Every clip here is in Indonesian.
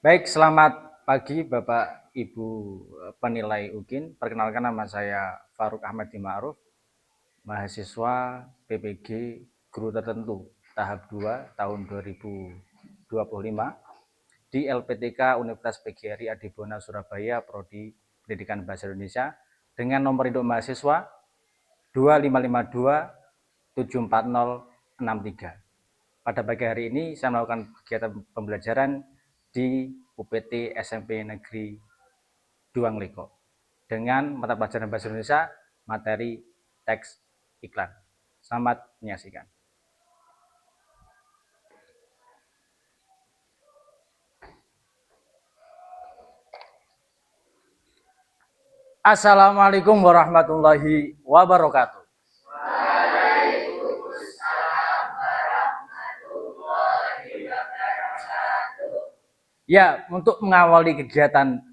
Baik, selamat pagi Bapak Ibu penilai UKIN. Perkenalkan, nama saya Faruk Ahmad Dima'ruf, mahasiswa PPG Guru Tertentu tahap 2 tahun 2025 di LPTK Universitas PGRI Adibona Surabaya, Prodi Pendidikan Bahasa Indonesia dengan nomor induk mahasiswa 255274063. Pada pagi hari ini saya melakukan kegiatan pembelajaran di UPT SMP Negeri Duang Leko dengan mata pelajaran Bahasa Indonesia materi teks iklan. Selamat menyaksikan. Assalamualaikum warahmatullahi wabarakatuh. Ya, untuk mengawali kegiatan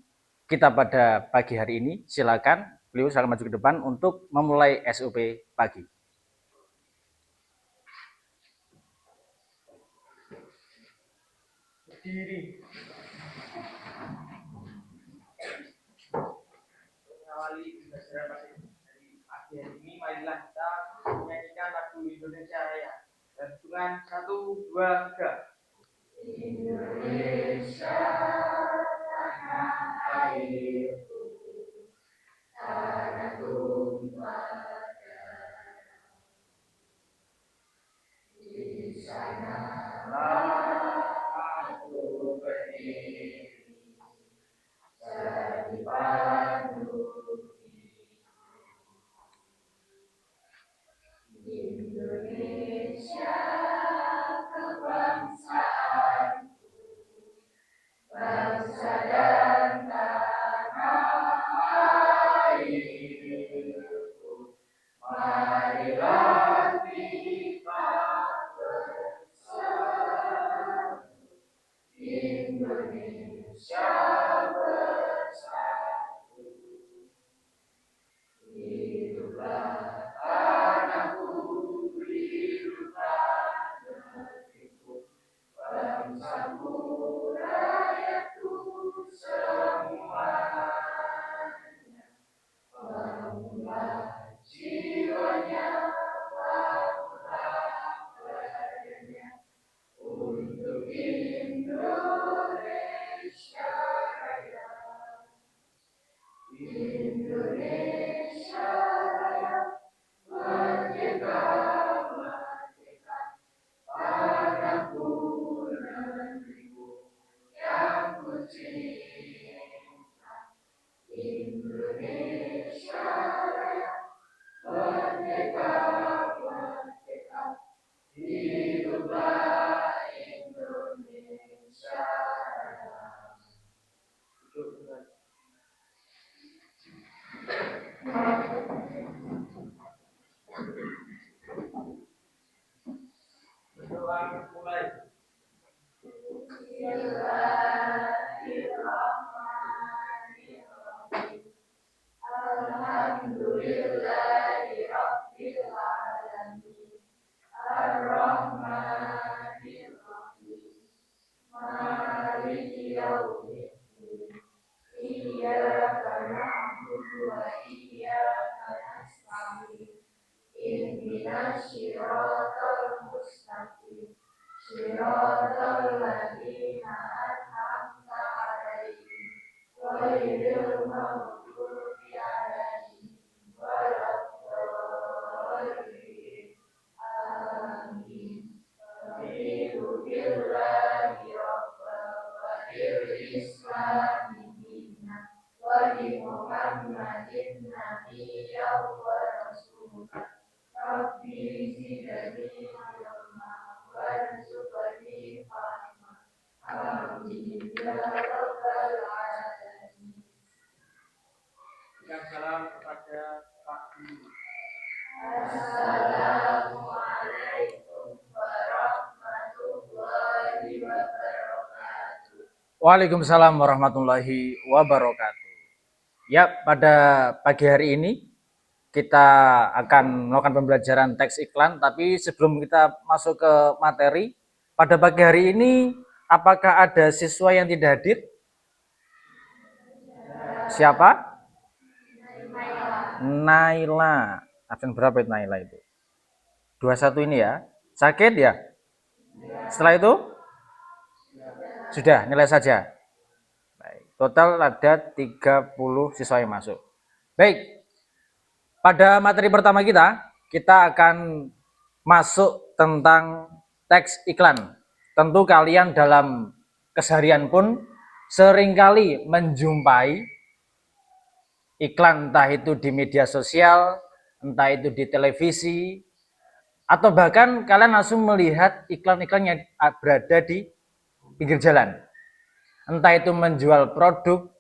kita pada pagi hari ini, silakan beliau silakan maju ke depan untuk memulai SOP pagi. Berdiri. Mengawali pembelajaran dari pagi hari ini, marilah kita menyanyikan lagu Indonesia Raya. Dan hitungan 1, 2, 3. Indonesia tanah airku, tanah tumpah darah, di sanalah aku berdiri, jadi pandu Indonesia kebangsaan, bangsa dan tanah airku, marilah kita bersatu, Indonesia bersatu, hiduplah tanahku, hiduplah negeriku, bangsaku, rakyatku semuanya, bangunlah jiwanya, bangunlah badannya, untuk Indonesia Raya. Indonesia Raya, merdeka, merdeka, tanahku, negeriku yang ku cinta. Indonesia Raya, merdeka, merdeka, hiduplah Indonesia Raya. Berdoa mulai. Bismillahirrahmanirrahim. Alhamdulillahirabbil alamin. Ar-Rahmanir-Rahim. Maliki yaumiddin. Iyyaka na'budu wa iyyaka nasta'in. Ihdinas siratal mustaqim. Siratal ladzina an'amta 'alaihim ghairil maghdubi 'alaihim waladdallin. Amin. Raditu billahi rabban wa bil islami dinan wa bi Muhammadin nabiyyan wa rasulan. Rabbi zidni ilma warzuqni fahma. Amin ya rabbal alamin. Salam kepada Pak Guru. Assalamualaikum warahmatullahi wabarakatuh. Waalaikumsalam warahmatullahi wabarakatuh. Ya, pada pagi hari ini kita akan melakukan pembelajaran teks iklan, tapi sebelum kita masuk ke materi, pada pagi hari ini Apakah ada siswa yang tidak hadir? Siapa? Naila. Absen berapa itu Naila itu? 21 ini ya. Sakit ya? Setelah itu? Sudah, nilai saja. Baik. Total ada 30 siswa yang masuk. Baik. Pada materi pertama kita akan masuk tentang teks iklan. Tentu kalian dalam keseharian pun seringkali menjumpai iklan, entah itu di media sosial, entah itu di televisi, atau bahkan kalian langsung melihat iklan-iklan yang berada di pinggir jalan. Entah itu menjual produk,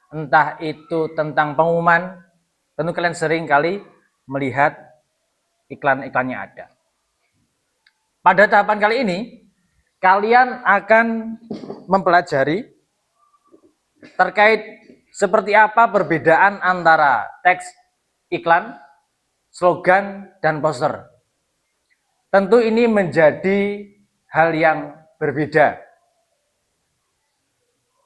entah itu tentang pengumuman, tentu kalian sering kali melihat iklan-iklan yang ada. Pada tahapan kali ini, kalian akan mempelajari terkait seperti apa perbedaan antara teks iklan, slogan, dan poster. Tentu ini menjadi hal yang berbeda.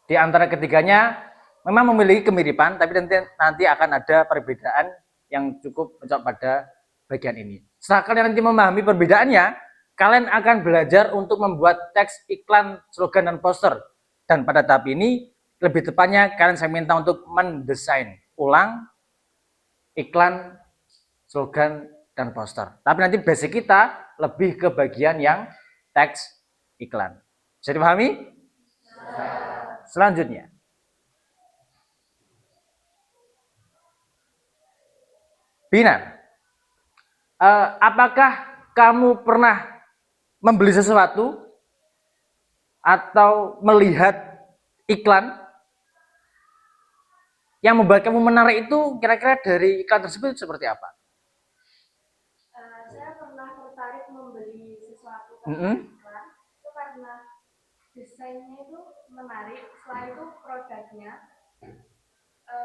Di antara ketiganya memang memiliki kemiripan, tapi nanti akan ada perbedaan yang cukup mencolok pada bagian ini. Setelah kalian nanti memahami perbedaannya, kalian akan belajar untuk membuat teks iklan, slogan, dan poster. Dan pada tahap ini, lebih tepatnya kalian saya minta untuk mendesain ulang iklan, slogan, dan poster. Tapi nanti basic kita lebih ke bagian yang teks iklan. Bisa dipahami? Selanjutnya. Bina, apakah kamu pernah membeli sesuatu atau melihat iklan yang membuat kamu menarik itu, kira-kira dari iklan tersebut seperti apa? Saya pernah tertarik membeli sesuatu iklan itu karena desainnya itu menarik, setelah itu produknya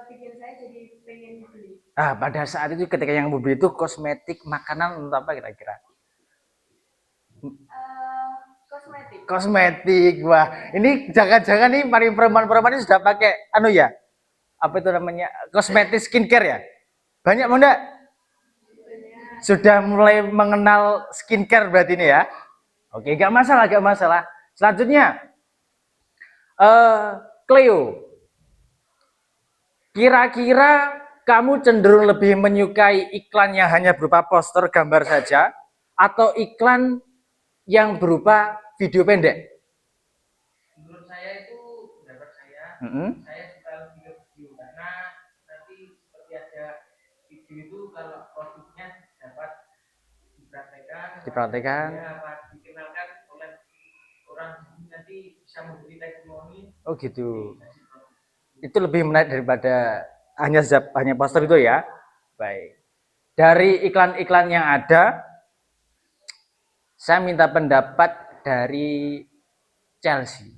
bikin saya jadi pengen beli. Pada saat itu ketika yang membeli itu kosmetik, makanan, atau apa kira-kira? Kosmetik. Kosmetik, wah ini jangan-jangan nih perempuan-perempuan ini sudah pakai apa itu namanya, kosmetik skincare ya? Banyak mau enggak? Sudah mulai mengenal skincare berarti ini ya? Oke, gak masalah. Selanjutnya, Cleo, kira-kira kamu cenderung lebih menyukai iklan yang hanya berupa poster gambar saja, atau iklan yang berupa video pendek? Menurut saya itu pendapat saya suka lebih ke video karena nanti seperti ada video itu kalau produknya dapat dipraktekkan ya, dikenalkan oleh orang nanti bisa memberi testimoni. Oh gitu. Itu lebih menarik daripada hanya poster itu ya. Baik. Dari iklan-iklan yang ada, saya minta pendapat dari Chelsea.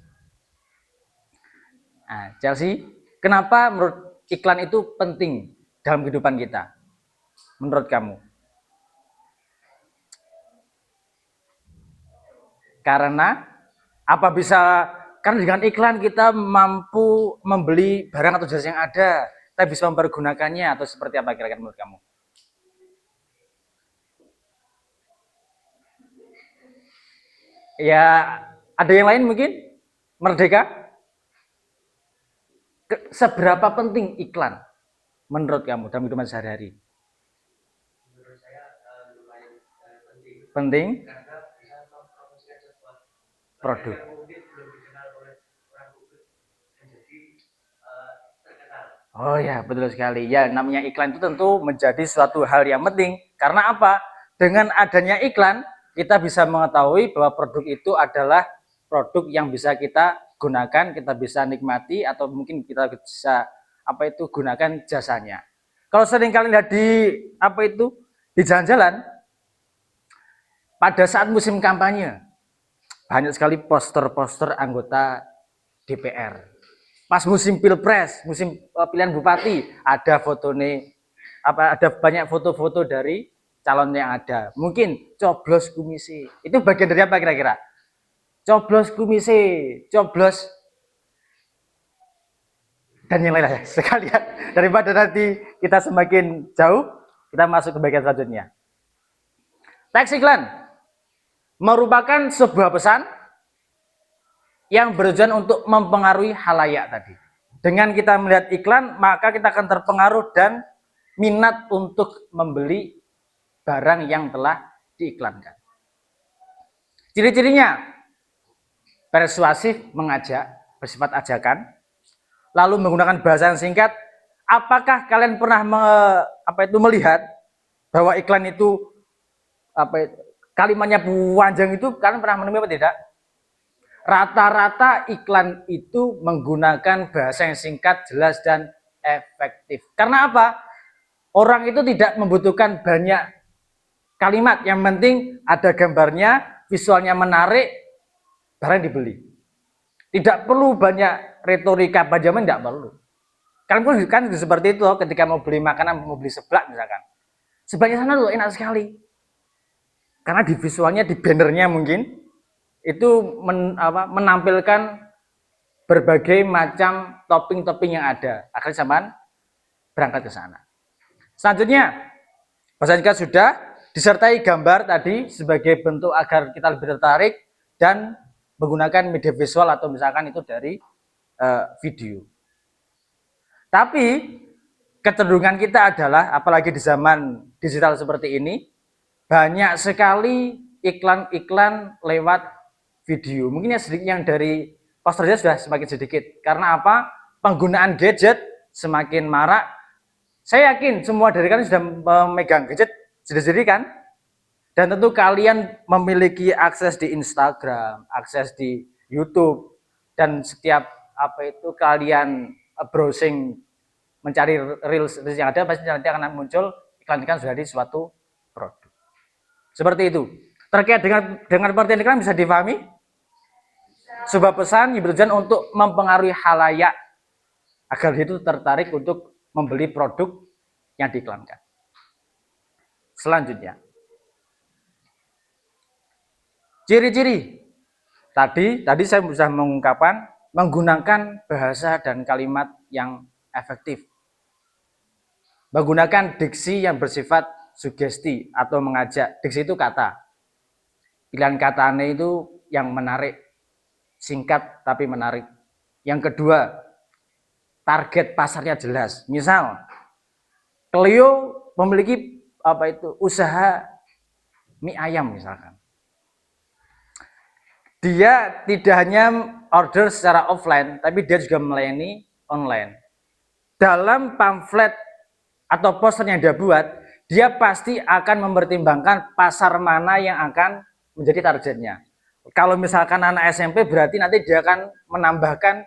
Nah, Chelsea, kenapa menurut iklan itu penting dalam kehidupan kita? Menurut kamu? Karena karena dengan iklan kita mampu membeli barang atau jasa yang ada, kita bisa mempergunakannya, atau seperti apa kira-kira menurut kamu? Ya, ada yang lain mungkin? Merdeka? Seberapa penting iklan menurut kamu dalam kehidupan sehari-hari? Menurut saya lumayan penting karena bisa mempromosikan sesuatu produk. mungkin belum dikenal oleh orang publik menjadi terkenal. Oh ya, betul sekali. Ya, namanya iklan itu tentu menjadi suatu hal yang penting. Karena apa? Dengan adanya iklan, kita bisa mengetahui bahwa produk itu adalah produk yang bisa kita gunakan, kita bisa nikmati, atau mungkin kita bisa gunakan jasanya. Kalau sering kalian lihat di jalan-jalan, pada saat musim kampanye, banyak sekali poster-poster anggota DPR. Pas musim pilpres, musim pilihan bupati, ada banyak foto-foto dari calon yang ada. Mungkin coblos komisi. Itu bagian dari apa kira-kira? coblos kumise, coblos dan yang lain-lain sekalian. Daripada nanti kita semakin jauh, kita masuk ke bagian selanjutnya. Teks iklan merupakan sebuah pesan yang bertujuan untuk mempengaruhi halayak tadi. Dengan kita melihat iklan, maka kita akan terpengaruh dan minat untuk membeli barang yang telah diiklankan. Ciri-cirinya persuasif, mengajak, bersifat ajakan, lalu menggunakan bahasa yang singkat. Apakah kalian pernah melihat bahwa iklan itu kalimatnya panjang itu? Kalian pernah menemui apa tidak? Rata-rata iklan itu menggunakan bahasa yang singkat, jelas, dan efektif. Karena apa? Orang itu tidak membutuhkan banyak kalimat. Yang penting ada gambarnya, visualnya menarik, barang dibeli. Tidak perlu banyak retorika panjang, tidak perlu. Kalian pun kan seperti itu ketika mau beli makanan, mau beli seblak misalkan. Seblaknya sana tuh enak sekali. Karena di visualnya, di bannernya mungkin itu menampilkan berbagai macam topping-topping yang ada. Akhirnya zaman berangkat ke sana. Selanjutnya, bahasa singkat sudah, disertai gambar tadi sebagai bentuk agar kita lebih tertarik dan menggunakan media visual atau misalkan itu dari video. Tapi kecenderungan kita adalah, apalagi di zaman digital seperti ini, banyak sekali iklan-iklan lewat video. Mungkin yang dari posternya sudah semakin sedikit. Karena apa? Penggunaan gadget semakin marak. Saya yakin semua dari kalian sudah memegang gadget sendiri kan? Dan tentu kalian memiliki akses di Instagram, akses di YouTube, dan setiap kalian browsing mencari reels yang ada, pasti nanti akan muncul iklan-iklan sudah di suatu produk. Seperti itu. Terkait dengan pengertian iklan bisa difahami? Sebuah pesan yang bertujuan untuk mempengaruhi halayak agar dia itu tertarik untuk membeli produk yang diiklankan. Selanjutnya, ciri-ciri. Tadi saya sudah mengungkapkan menggunakan bahasa dan kalimat yang efektif. Menggunakan diksi yang bersifat sugesti atau mengajak. Diksi itu kata. Pilihan katanya itu yang menarik, singkat tapi menarik. Yang kedua, target pasarnya jelas. Misal, Clio memiliki usaha mie ayam misalkan. Dia tidak hanya order secara offline, tapi dia juga melayani online. Dalam pamflet atau poster yang dia buat, dia pasti akan mempertimbangkan pasar mana yang akan menjadi targetnya. Kalau misalkan anak SMP, berarti nanti dia akan menambahkan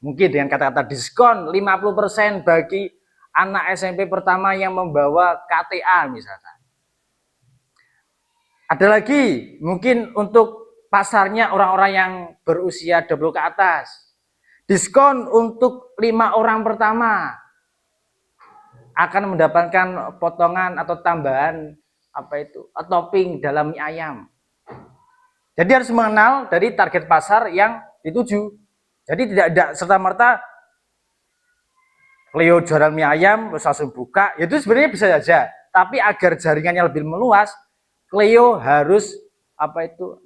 mungkin dengan kata-kata diskon 50% bagi anak SMP pertama yang membawa KTA misalkan. Ada lagi mungkin untuk pasarnya orang-orang yang berusia 20 ke atas. Diskon untuk 5 orang pertama akan mendapatkan potongan atau tambahan topping dalam mie ayam. Jadi harus mengenal dari target pasar yang dituju. Jadi tidak serta-merta Clio jualan mie ayam terus langsung buka, itu sebenarnya bisa saja. Tapi agar jaringannya lebih meluas, Clio harus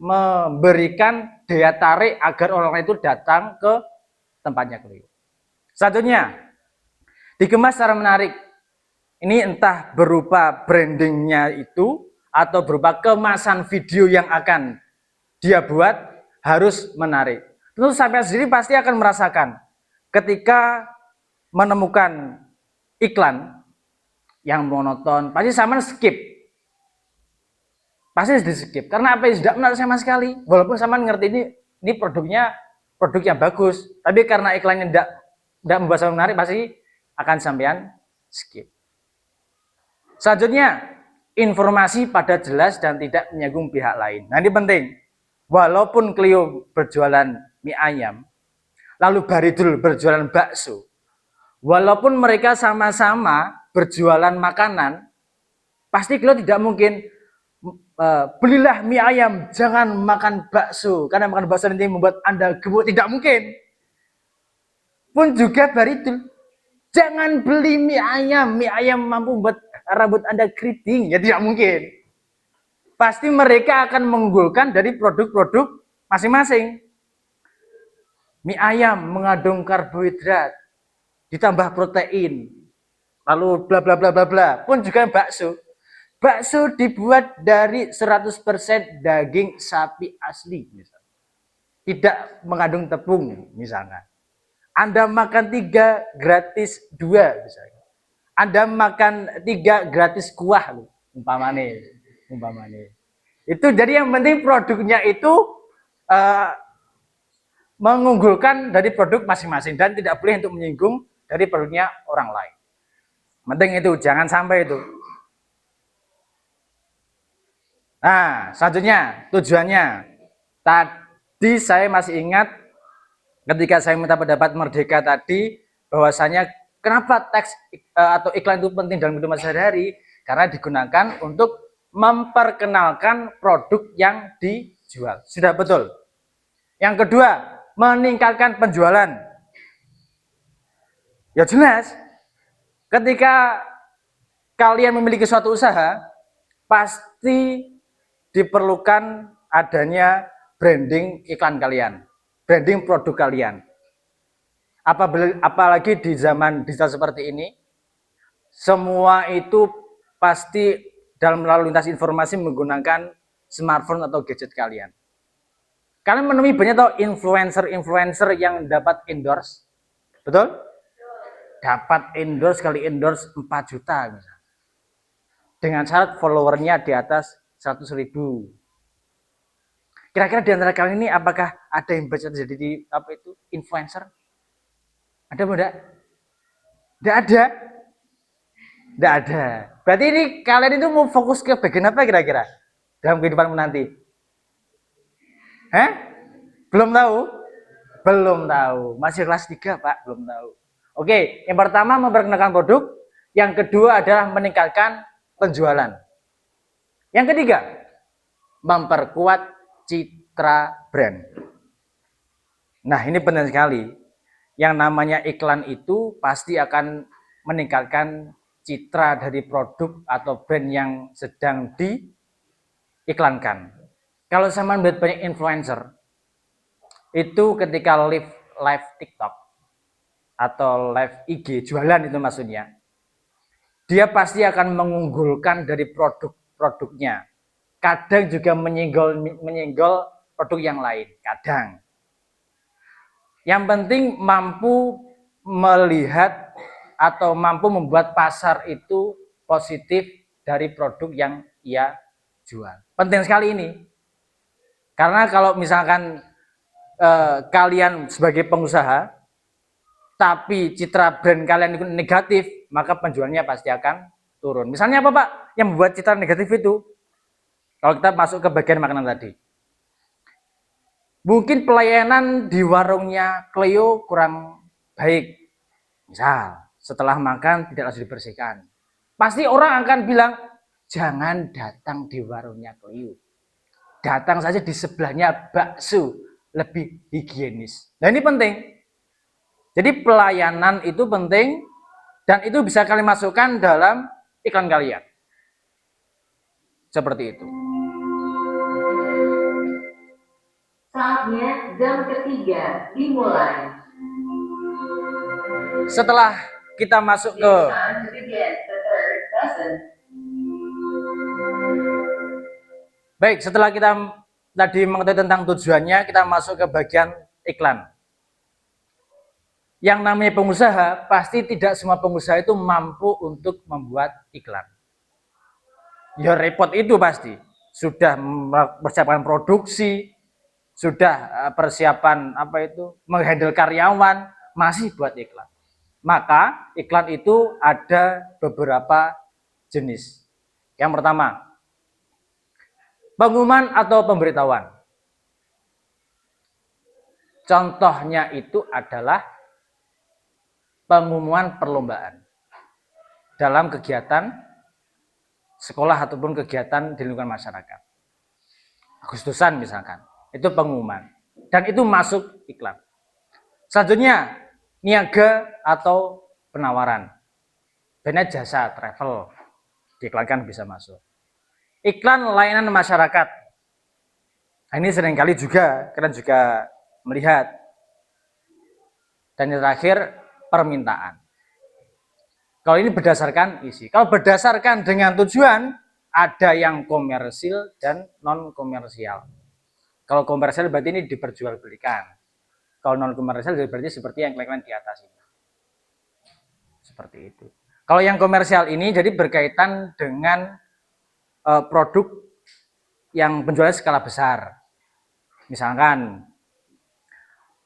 memberikan daya tarik agar orang itu datang ke tempatnya Clio. Selanjutnya, dikemas secara menarik. Ini entah berupa brandingnya itu atau berupa kemasan video yang akan dia buat harus menarik. Tentu sampai sendiri pasti akan merasakan ketika menemukan iklan yang monoton, pasti sama skip. Pasti di skip. Karena apa? Tidak menarik sama sekali. Walaupun sama ngerti ini produknya produk yang bagus, tapi karena iklannya tidak membuat sama menarik, pasti akan sampean skip. Selanjutnya, informasi pada jelas dan tidak menyinggung pihak lain. Nah, ini penting. Walaupun Clio berjualan mie ayam, lalu Baridul berjualan bakso, walaupun mereka sama-sama berjualan makanan, pasti Clio tidak mungkin belilah mie ayam, jangan makan bakso, karena makan bakso nanti membuat Anda gemuk. Tidak mungkin. Pun juga baritul, jangan beli mie ayam mampu membuat rambut Anda keriting. Ya tidak mungkin. Pasti mereka akan mengunggulkan dari produk-produk masing-masing. Mie ayam mengandung karbohidrat, ditambah protein, lalu bla bla bla bla bla. Pun juga bakso. Bakso dibuat dari 100% daging sapi asli, misalnya. Tidak mengandung tepung, misalnya. Anda makan 3 gratis 2, misalnya. Anda makan 3 gratis kuah, umpamane. Itu jadi yang penting produknya itu mengunggulkan dari produk masing-masing dan tidak boleh untuk menyinggung dari produknya orang lain. Penting itu, jangan sampai itu. Nah, selanjutnya tujuannya. Tadi saya masih ingat ketika saya minta pendapat Merdeka tadi, bahwasanya kenapa teks atau iklan itu penting dalam kehidupan sehari-hari? Karena digunakan untuk memperkenalkan produk yang dijual. Sudah betul. Yang kedua, meningkatkan penjualan. Ya jelas, ketika kalian memiliki suatu usaha, pasti diperlukan adanya branding iklan kalian, branding produk kalian. Apalagi di zaman digital seperti ini, semua itu pasti dalam lalu lintas informasi menggunakan smartphone atau gadget kalian. Kalian menemui banyak tau influencer yang dapat endorse, betul? Dapat endorse kali endorse 4 juta misalnya. Dengan syarat followernya di atas 100.000. Kira-kira di antara kalian ini apakah ada yang baca jadi di influencer? Ada tidak? Tidak ada. Tidak ada. Berarti ini kalian itu mau fokus ke bagian apa kira-kira dalam kehidupanmu nanti? Belum tahu? Belum tahu. Masih kelas 3, Pak, belum tahu. Oke, yang pertama memperkenalkan produk, yang kedua adalah meningkatkan penjualan. Yang ketiga, memperkuat citra brand. Nah, ini penting sekali. Yang namanya iklan itu pasti akan meningkatkan citra dari produk atau brand yang sedang diiklankan. Kalau sama melihat banyak influencer, itu ketika live TikTok atau live IG, jualan itu maksudnya, dia pasti akan mengunggulkan dari produk-produknya. Kadang juga menyenggol produk yang lain, kadang. Yang penting mampu melihat atau mampu membuat pasar itu positif dari produk yang ia jual. Penting sekali ini. Karena kalau misalkan kalian sebagai pengusaha, tapi citra brand kalian itu negatif, maka penjualannya pasti akan turun. Misalnya apa, Pak, yang membuat citra negatif itu? Kalau kita masuk ke bagian makanan tadi. Mungkin pelayanan di warungnya Cleo kurang baik. Misal, setelah makan tidak langsung dibersihkan. Pasti orang akan bilang, jangan datang di warungnya Cleo. Datang saja di sebelahnya bakso, lebih higienis. Nah, ini penting. Jadi pelayanan itu penting dan itu bisa kalian masukkan dalam iklan kalian. Seperti itu. Saatnya jam ketiga dimulai. Setelah kita masuk ke baik, setelah kita tadi mengetahui tentang tujuannya, kita masuk ke bagian iklan. Yang namanya pengusaha, pasti tidak semua pengusaha itu mampu untuk membuat iklan. Ya repot itu pasti. Sudah persiapan produksi, sudah persiapan menghandle karyawan, masih buat iklan. Maka iklan itu ada beberapa jenis. Yang pertama, pengumuman atau pemberitahuan. Contohnya itu adalah pengumuman perlombaan dalam kegiatan sekolah ataupun kegiatan di lingkungan masyarakat. Agustusan misalkan. Itu pengumuman. Dan itu masuk iklan. Selanjutnya, niaga atau penawaran. Dana jasa travel diiklankan bisa masuk. Iklan layanan masyarakat. Nah, ini seringkali juga kalian juga melihat. Dan yang terakhir, permintaan. Kalau ini berdasarkan isi. Kalau berdasarkan dengan tujuan, ada yang komersil dan non komersial. Kalau komersial berarti ini diperjualbelikan. Kalau non komersial berarti seperti yang kalian di atas ini. Seperti itu. Kalau yang komersial ini jadi berkaitan dengan produk yang penjualan skala besar. Misalkan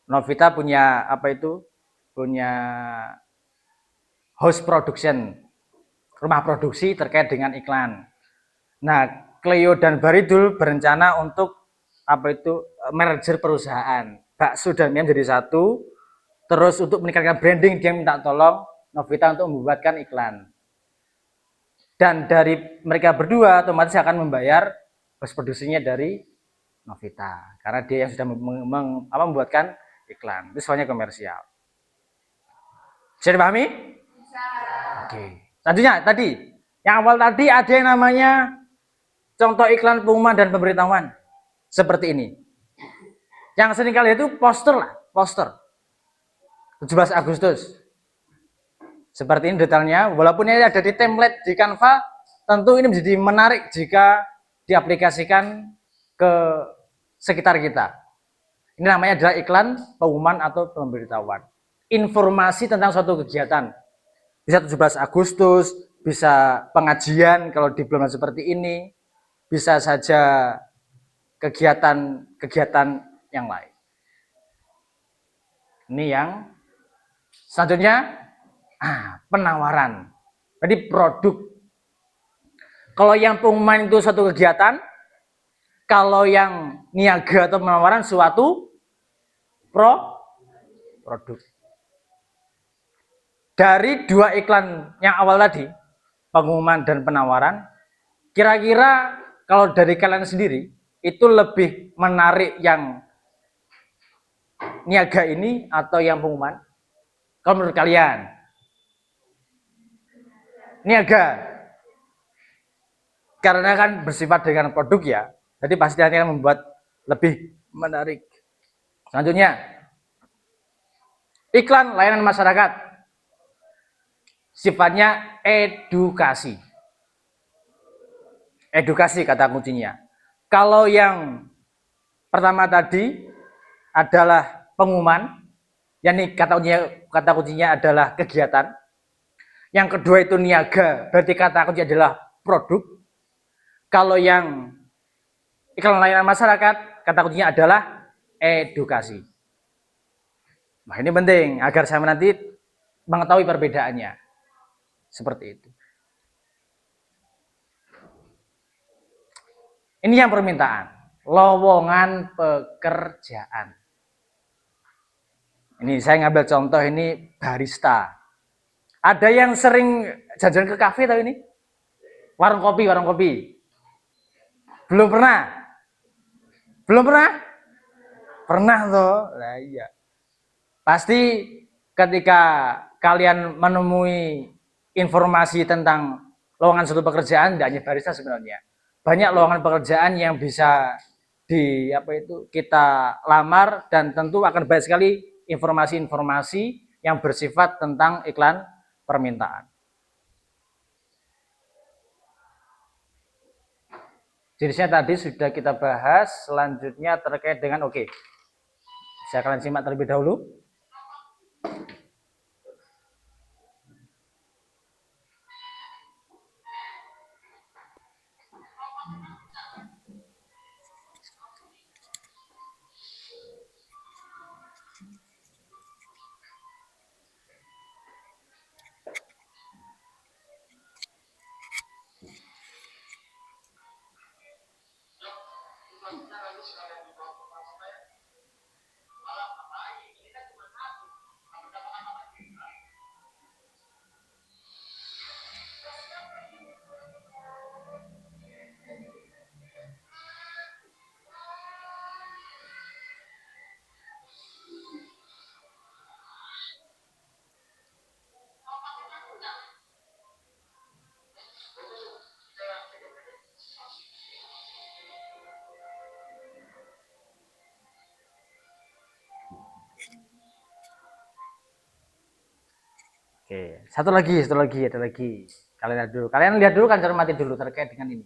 Novita punya apa itu? Punya house production, rumah produksi terkait dengan iklan. Nah, Cleo dan Baridul berencana untuk apa itu merger perusahaan. Bakso dan mie jadi satu. Terus untuk meningkatkan branding dia minta tolong Novita untuk membuatkan iklan. Dan dari mereka berdua otomatis akan membayar house produksinya dari Novita karena dia yang sudah membuatkan iklan. Itu soalnya komersial. Bisa dipahami? Bisa. Oke. Selanjutnya tadi, yang awal tadi ada yang namanya contoh iklan pengumuman dan pemberitahuan seperti ini. Yang sering kali itu poster lah, poster. 17 Agustus. Seperti ini detailnya, walaupun ini ada di template di Canva, tentu ini menjadi menarik jika diaplikasikan ke sekitar kita. Ini namanya adalah iklan pengumuman atau pemberitahuan. Informasi tentang suatu kegiatan. Bisa 17 Agustus, bisa pengajian kalau di bulan seperti ini, bisa saja kegiatan-kegiatan yang lain. Ini yang selanjutnya penawaran. Jadi produk. Kalau yang pengumuman itu suatu kegiatan, kalau yang niaga atau penawaran suatu produk. Dari dua iklan yang awal tadi, pengumuman dan penawaran, kira-kira kalau dari kalian sendiri, itu lebih menarik yang niaga ini atau yang pengumuman? Kalau menurut kalian? Niaga. Karena kan bersifat dengan produk ya, jadi pasti akan membuat lebih menarik. Selanjutnya, iklan layanan masyarakat. Sifatnya edukasi. Edukasi kata kuncinya. Kalau yang pertama tadi adalah pengumuman, yakni kata kuncinya adalah kegiatan. Yang kedua itu niaga, berarti kata kunci adalah produk. Kalau yang iklan layanan masyarakat, kata kuncinya adalah edukasi. Nah, ini penting agar saya nanti mengetahui perbedaannya. Seperti itu. Ini yang permintaan, lowongan pekerjaan. Ini saya ngambil contoh ini barista. Ada yang sering jajan ke kafe tahu ini? Warung kopi. Belum pernah? Belum pernah? Pernah toh? Nah, iya. Pasti ketika kalian menemui informasi tentang lowongan suatu pekerjaan, tidak hanya barista sebenarnya. Banyak lowongan pekerjaan yang bisa kita lamar dan tentu akan banyak sekali informasi-informasi yang bersifat tentang iklan permintaan. Jenisnya tadi sudah kita bahas, selanjutnya terkait dengan saya akan simak terlebih dahulu. Oke, satu lagi, ada lagi. Kalian lihat dulu kan, cermati dulu terkait dengan ini.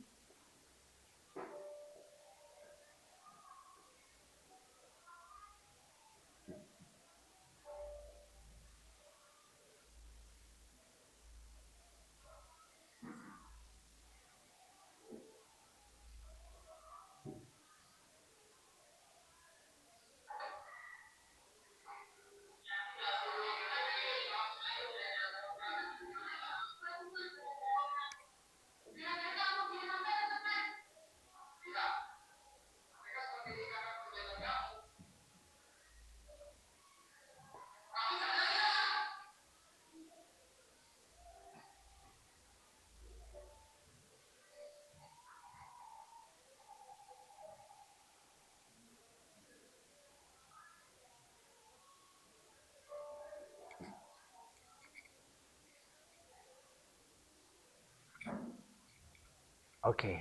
Oke.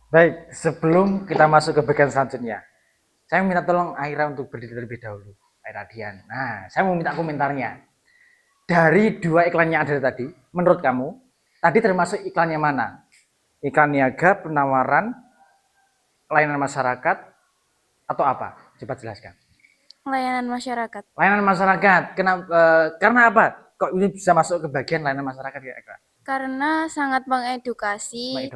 Baik, sebelum kita masuk ke bagian selanjutnya, saya minta tolong Aira untuk berdiri terlebih dahulu. Aira Dian. Nah, saya mau minta komentarnya. Dari 2 iklan yang ada tadi, menurut kamu, tadi termasuk iklannya mana? Iklan niaga, penawaran, layanan masyarakat, atau apa? Coba jelaskan. Layanan masyarakat. Layanan masyarakat. Karena apa? Kok ini bisa masuk ke bagian layanan masyarakat ya, Aira? Karena sangat mengedukasi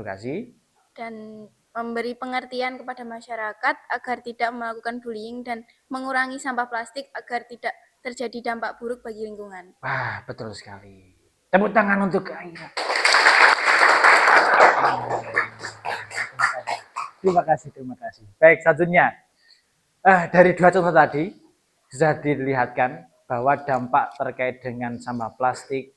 dan memberi pengertian kepada masyarakat agar tidak melakukan bullying dan mengurangi sampah plastik agar tidak terjadi dampak buruk bagi lingkungan. Wah, betul sekali. Tepuk tangan untuk Aira. Terima kasih. Baik, selanjutnya. Dari 2 contoh tadi, sudah dilihatkan bahwa dampak terkait dengan sampah plastik,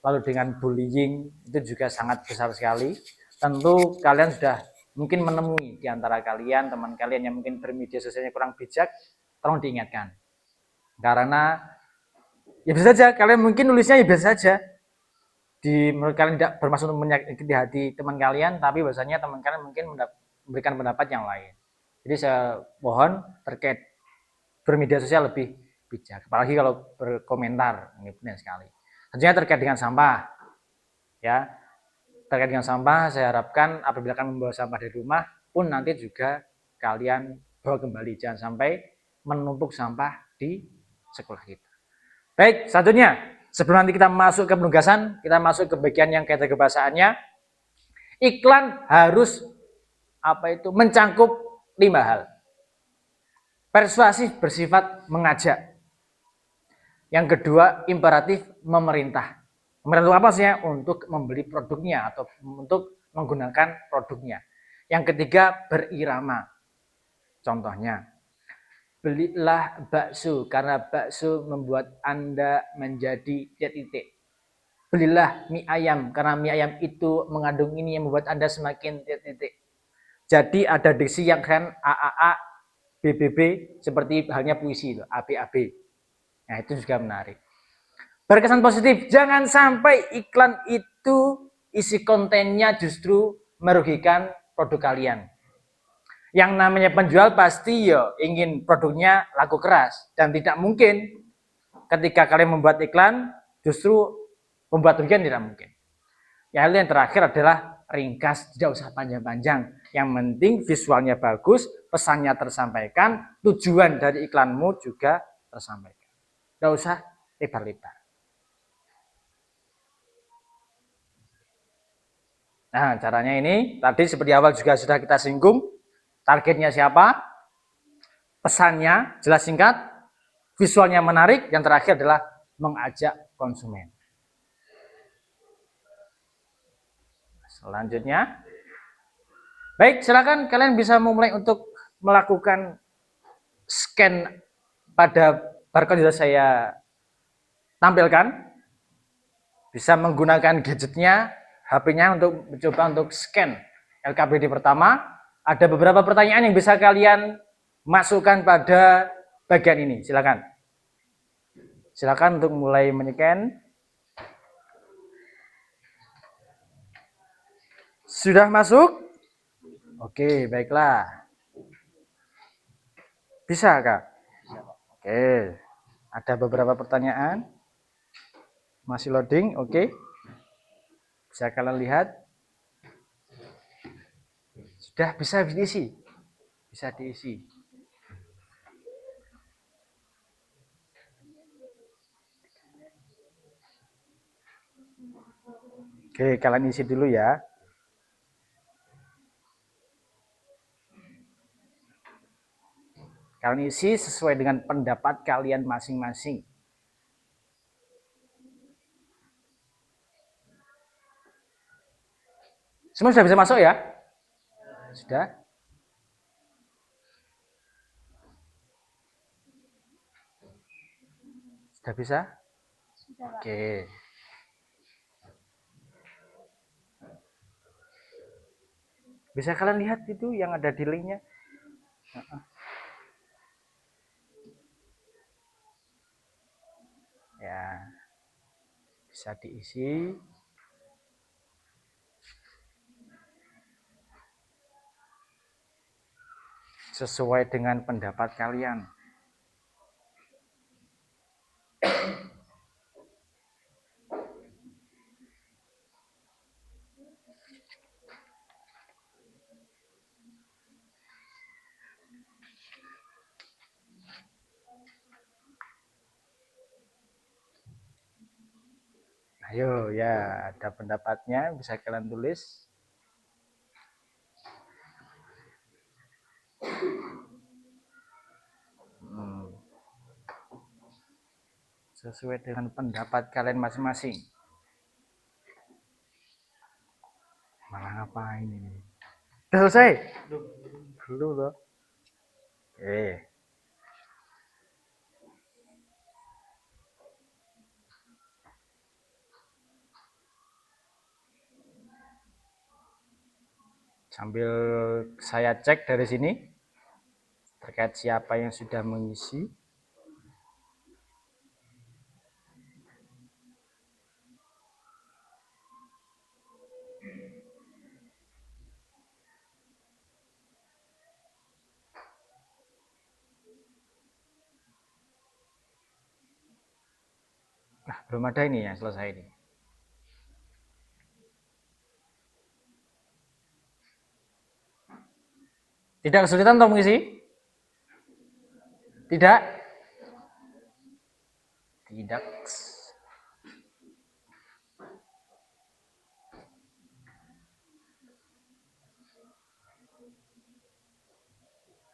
lalu dengan bullying, itu juga sangat besar sekali. Tentu kalian sudah mungkin menemui di antara kalian, teman kalian yang mungkin bermedia sosialnya kurang bijak, tolong diingatkan. Karena ya bisa saja kalian mungkin nulisnya ya biasa saja, menurut kalian tidak bermaksud untuk menyakiti hati teman kalian, tapi bahasanya teman kalian mungkin memberikan pendapat yang lain. Jadi saya mohon terkait bermedia sosial lebih bijak, apalagi kalau berkomentar, ini benar sekali. Tentunya terkait dengan sampah, ya. Terkait dengan sampah, saya harapkan apabila kalian membawa sampah dari rumah pun nanti juga kalian bawa kembali, jangan sampai menumpuk sampah di sekolah kita. Baik, selanjutnya sebelum nanti kita masuk ke penugasan, kita masuk ke bagian yang kaitan kebahasaannya. Iklan harus mencangkup 5 hal. Persuasif bersifat mengajak. Yang kedua, imperatif memerintah. Memerintah apa sih? Untuk membeli produknya atau untuk menggunakan produknya. Yang ketiga, berirama. Contohnya, belilah bakso karena bakso membuat Anda menjadi titik. Belilah mie ayam karena mie ayam itu mengandung ini yang membuat Anda semakin titik. Jadi ada diksi yang keren, AAA, BBB, seperti halnya puisi itu, ABAB. Nah, itu juga menarik. Berkesan positif, jangan sampai iklan itu isi kontennya justru merugikan produk kalian. Yang namanya penjual pasti ya ingin produknya laku keras, dan tidak mungkin ketika kalian membuat iklan justru membuat rugian, tidak mungkin. Yang terakhir adalah ringkas, tidak usah panjang-panjang. Yang penting visualnya bagus, pesannya tersampaikan, tujuan dari iklanmu juga tersampaikan. Tidak usah lebar-lebar. Nah, caranya ini tadi seperti awal juga sudah kita singgung. Targetnya siapa? Pesannya jelas singkat, visualnya menarik, yang terakhir adalah mengajak konsumen. Selanjutnya, baik, silakan kalian bisa memulai untuk melakukan scan pada barcode yang saya tampilkan. Bisa menggunakan gadgetnya, HP-nya untuk mencoba untuk scan LKPD pertama. Ada beberapa pertanyaan yang bisa kalian masukkan pada bagian ini. Silakan. Silakan untuk mulai men-scan. Sudah masuk? Oke, baiklah. Bisa, Kak? Oke. Ada beberapa pertanyaan. Masih loading, oke. Bisa kalian lihat. Sudah bisa diisi. Bisa diisi. Oke, kalian isi dulu ya. Kalian isi sesuai dengan pendapat kalian masing-masing. Semua sudah bisa masuk ya? Sudah? Sudah bisa? Sudah, Pak. Oke. Bisa kalian lihat itu yang ada di linknya? Ya, bisa diisi. Sesuai dengan pendapat kalian. Ayo ya, ada pendapatnya, bisa kalian tulis. Sesuai dengan pendapat kalian masing-masing. Malah ngapain ini? Udah selesai? Belum loh. Sambil saya cek dari sini terkait siapa yang sudah mengisi. Nah, belum ada ini yang selesai ini. Tidak kesulitan untuk mengisi? Tidak? Tidak.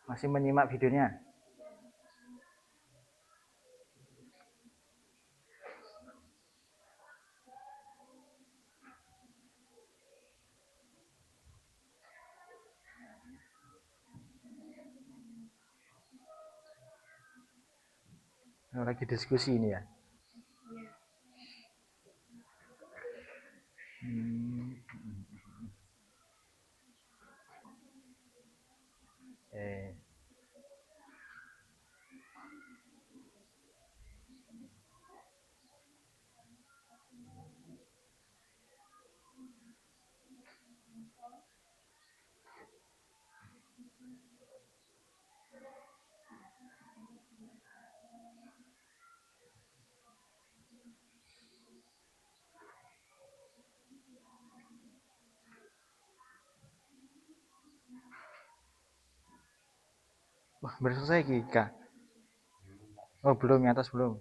Masih menyimak videonya? Lagi diskusi ini ya? Wah, baru selesai Kika. Oh, belum, yang atas belum.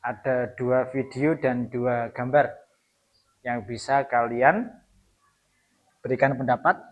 Ada 2 video dan 2 gambar yang bisa kalian berikan pendapat.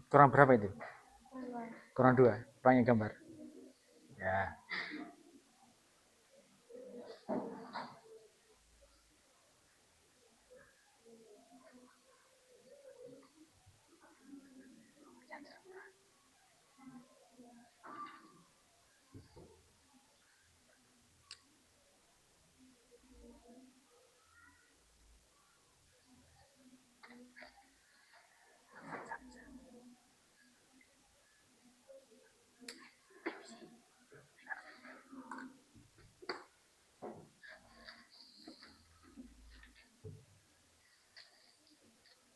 Kurang berapa itu? Kurang 2. Kurangnya gambar. Ya.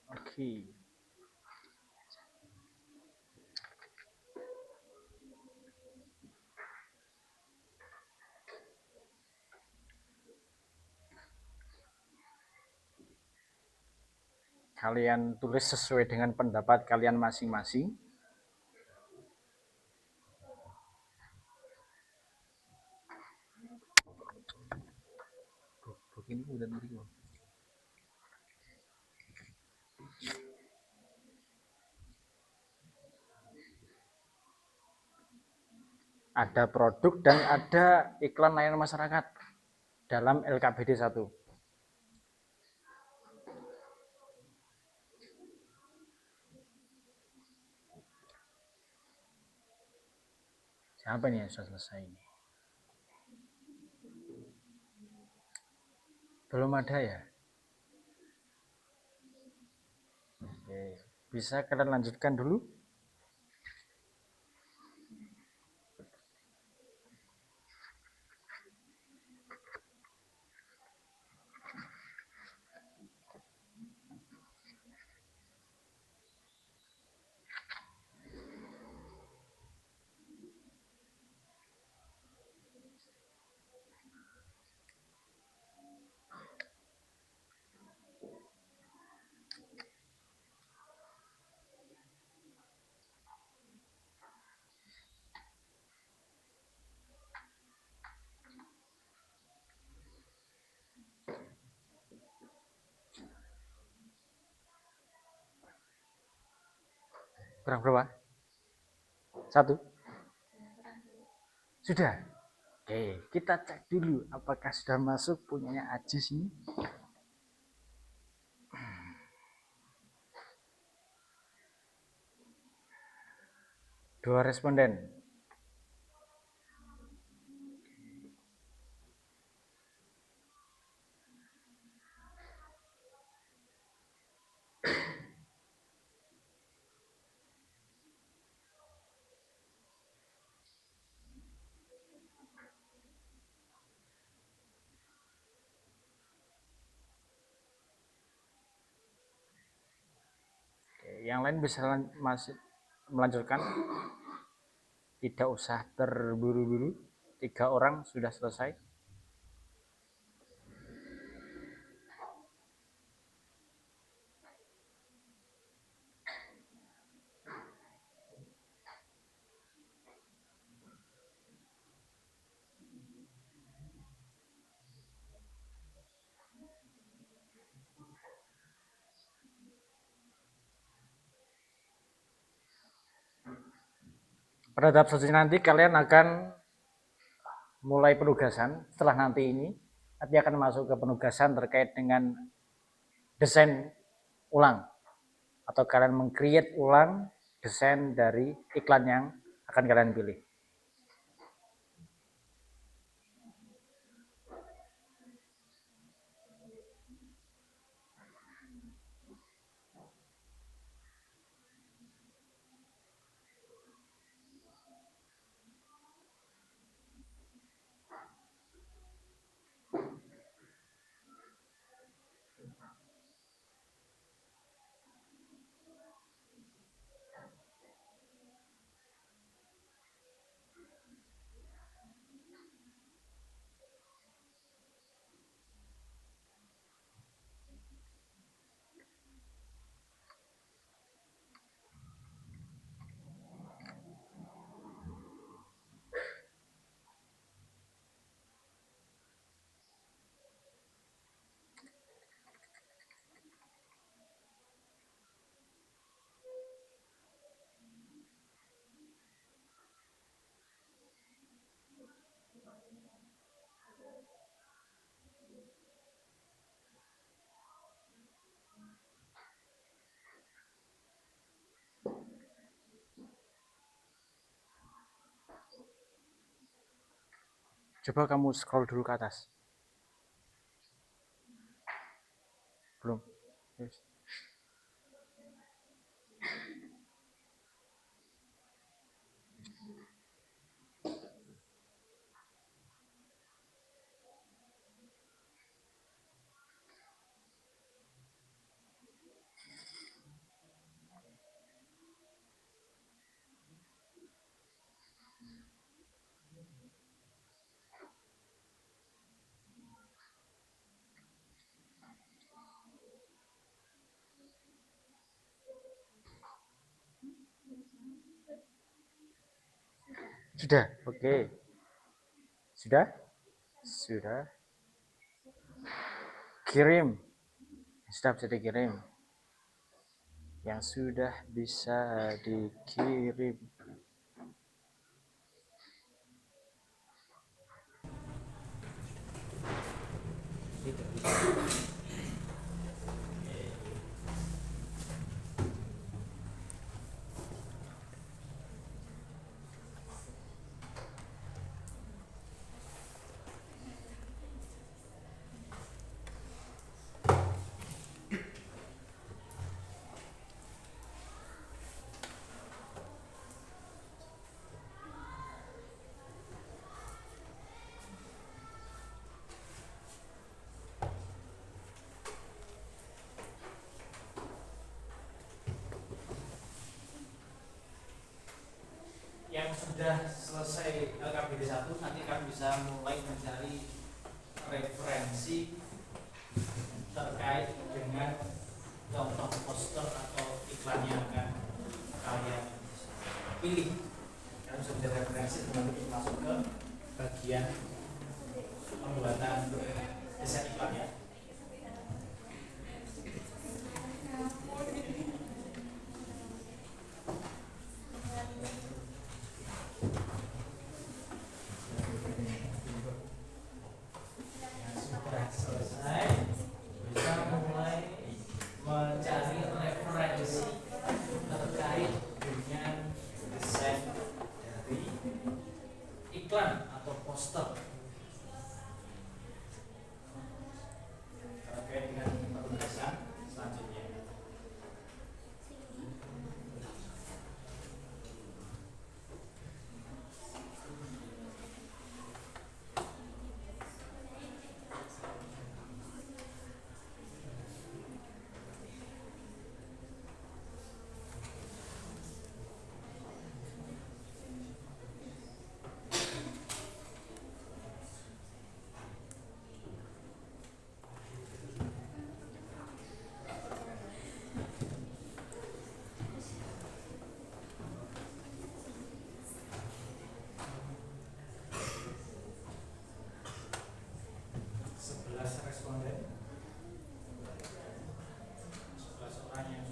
Oke. Kalian tulis sesuai dengan pendapat kalian masing-masing. Ini udah beri. Ada produk dan ada iklan layanan masyarakat dalam LKPD 1. Siapa nih yang sudah selesai ini? Belum ada ya? Oke, bisa kalian lanjutkan dulu? Kurang berapa? 1? Sudah? Oke, kita cek dulu apakah sudah masuk punyanya Ajis ini. 2 responden. Yang lain bisa masih melanjutkan, tidak usah terburu-buru. 3 orang sudah selesai. Pada tahap selanjutnya nanti kalian akan mulai penugasan. Setelah nanti akan masuk ke penugasan terkait dengan desain ulang, atau kalian meng-create ulang desain dari iklan yang akan kalian pilih. Coba kamu scroll dulu ke atas. Belum. Yes. Sudah, oke. Sudah? Sudah. Kirim. Sudah bisa dikirim. Yang sudah bisa dikirim. Yang sudah selesai LKPD 1 nanti kami bisa mulai mencari referensi terkait dengan contoh poster atau iklan yang akan kalian pilih. Kalian bisa mencari referensi sebelum masuk ke bagian pembuatan desain iklannya. Iklan atau poster terkait dengan penugasan selanjutnya. Responden 11 orang yang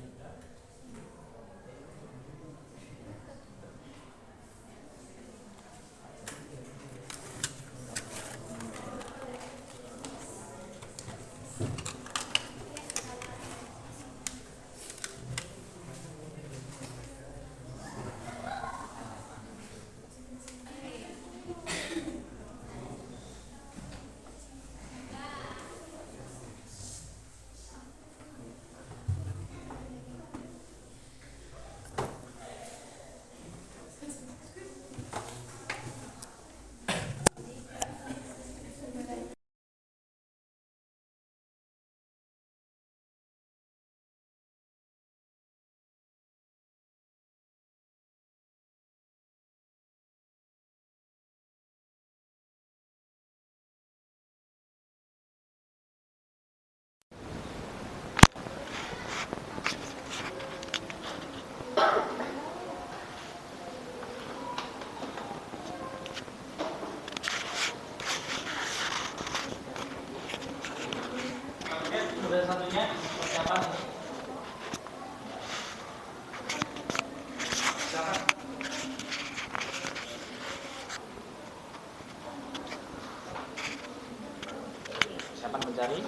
sudah satunya persiapan ini. Silakan. Siapa mencari?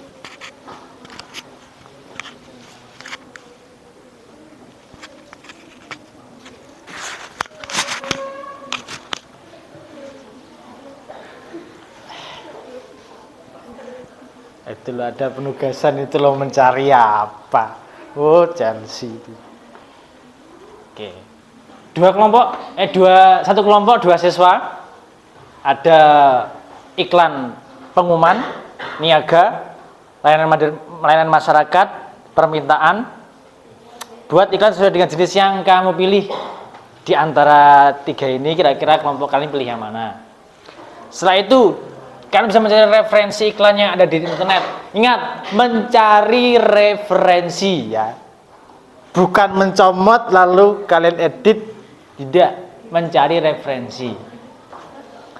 Itu loh, ada penugasan itu loh, mencari apa. Oh, Chelsea itu. Oke. Satu kelompok dua siswa. Ada iklan pengumuman, niaga, layanan masyarakat, permintaan. Buat iklan sesuai dengan jenis yang kamu pilih. Di antara tiga ini kira-kira kelompok kalian pilih yang mana? Setelah itu kalian bisa mencari referensi iklan yang ada di internet. Ingat, mencari referensi ya. Bukan mencomot lalu kalian edit. Tidak, mencari referensi.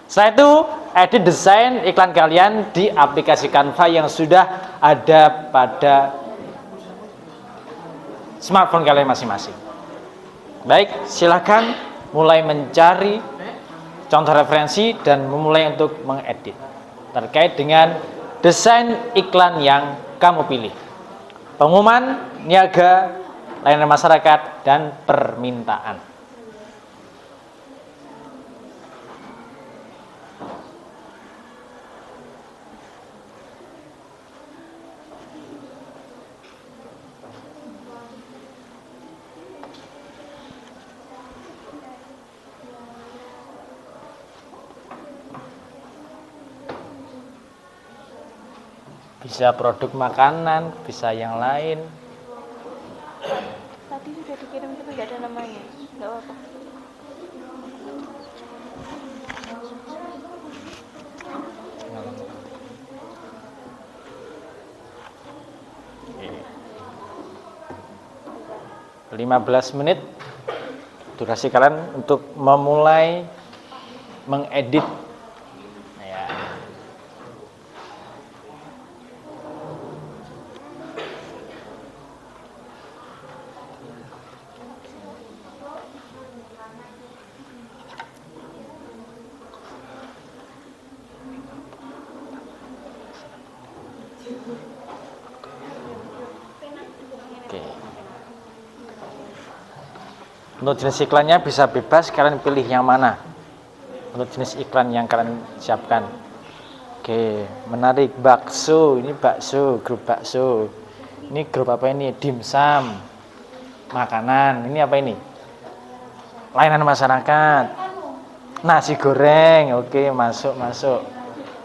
Setelah itu, edit desain iklan kalian di aplikasi Canva yang sudah ada pada smartphone kalian masing-masing. Baik, silakan mulai mencari contoh referensi dan memulai untuk mengedit terkait dengan desain iklan yang kamu pilih. Pengumuman, niaga, layanan masyarakat, dan permintaan. Bisa produk makanan, bisa yang lain. Tadi sudah dikirim tapi nggak ada namanya. Nggak apa-apa. Oke. 15 menit durasi kalian untuk memulai mengedit. Ya. Oke. Untuk jenis iklannya bisa bebas, kalian pilih yang mana untuk jenis iklan yang kalian siapkan. Oke, menarik. Bakso, ini bakso, grup bakso. Ini grup apa ini? Dimsum, makanan. Ini apa ini? Layanan masyarakat. Nasi goreng. Oke, masuk.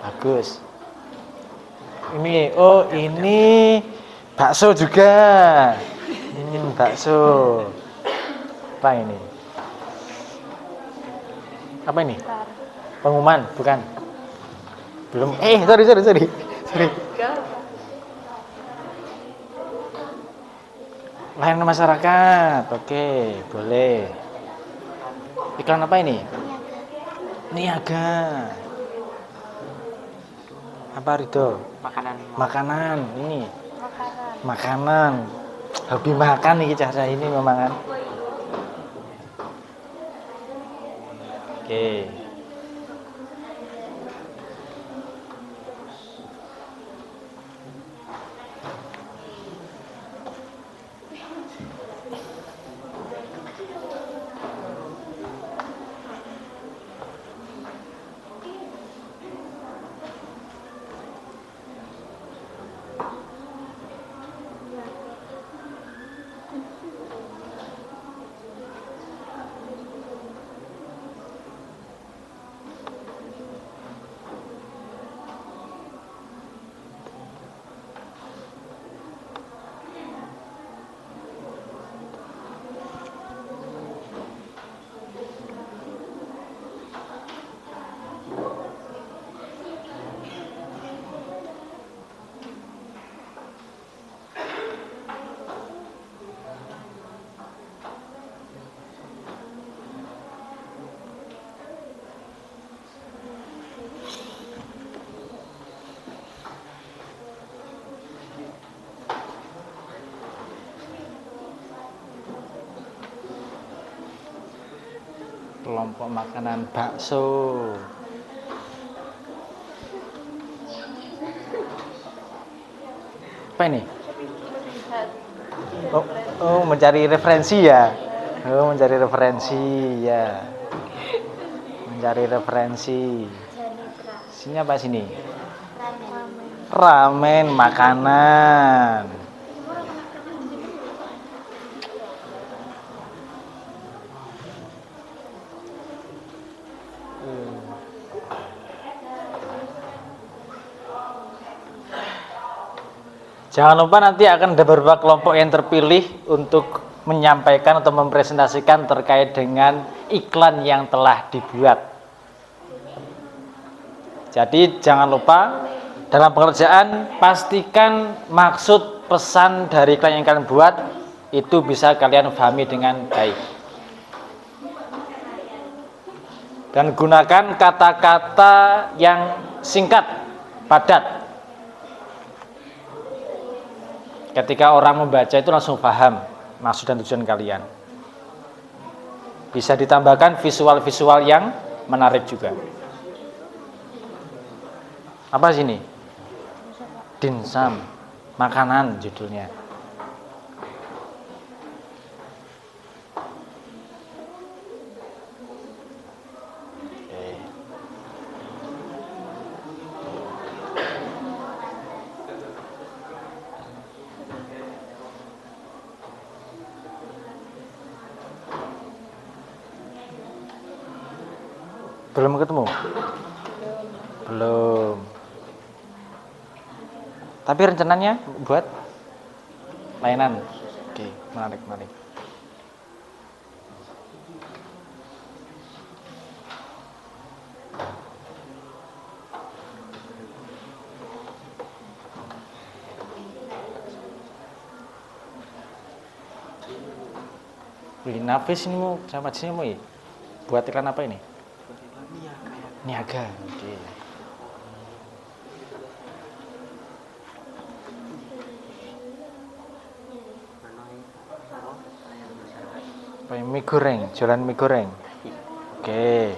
Bagus. Ini, oh ini bakso juga. Bakso. Apa ini? Apa ini? Pengumuman, bukan? Belum. Sorry. Layanan masyarakat. Oke, boleh. Iklan apa ini? Niaga. Apa Rido? Makanan. Ini. Makanan. Hobi makan nih cara ini memang kan. Oke. Kelompok makanan bakso. Apa ini? Oh, mencari referensi ya. Mencari referensi. Sini apa sini? Ramen makanan. Jangan lupa nanti akan ada beberapa kelompok yang terpilih untuk menyampaikan atau mempresentasikan terkait dengan iklan yang telah dibuat. Jadi jangan lupa dalam pengerjaan pastikan maksud pesan dari iklan yang kalian buat itu bisa kalian pahami dengan baik. Dan gunakan kata-kata yang singkat, padat. Ketika orang membaca itu langsung paham maksud dan tujuan kalian. Bisa ditambahkan visual-visual yang menarik juga. Apa sini? Dimsum, makanan judulnya. Belum ketemu? Belum. Tapi rencananya buat layanan. Oke, menarik. Wih, Nafis ini mau sama sini mau ya? Buat iklan apa ini? Niaga. Oke. Mie goreng, jualan mie goreng. Oke.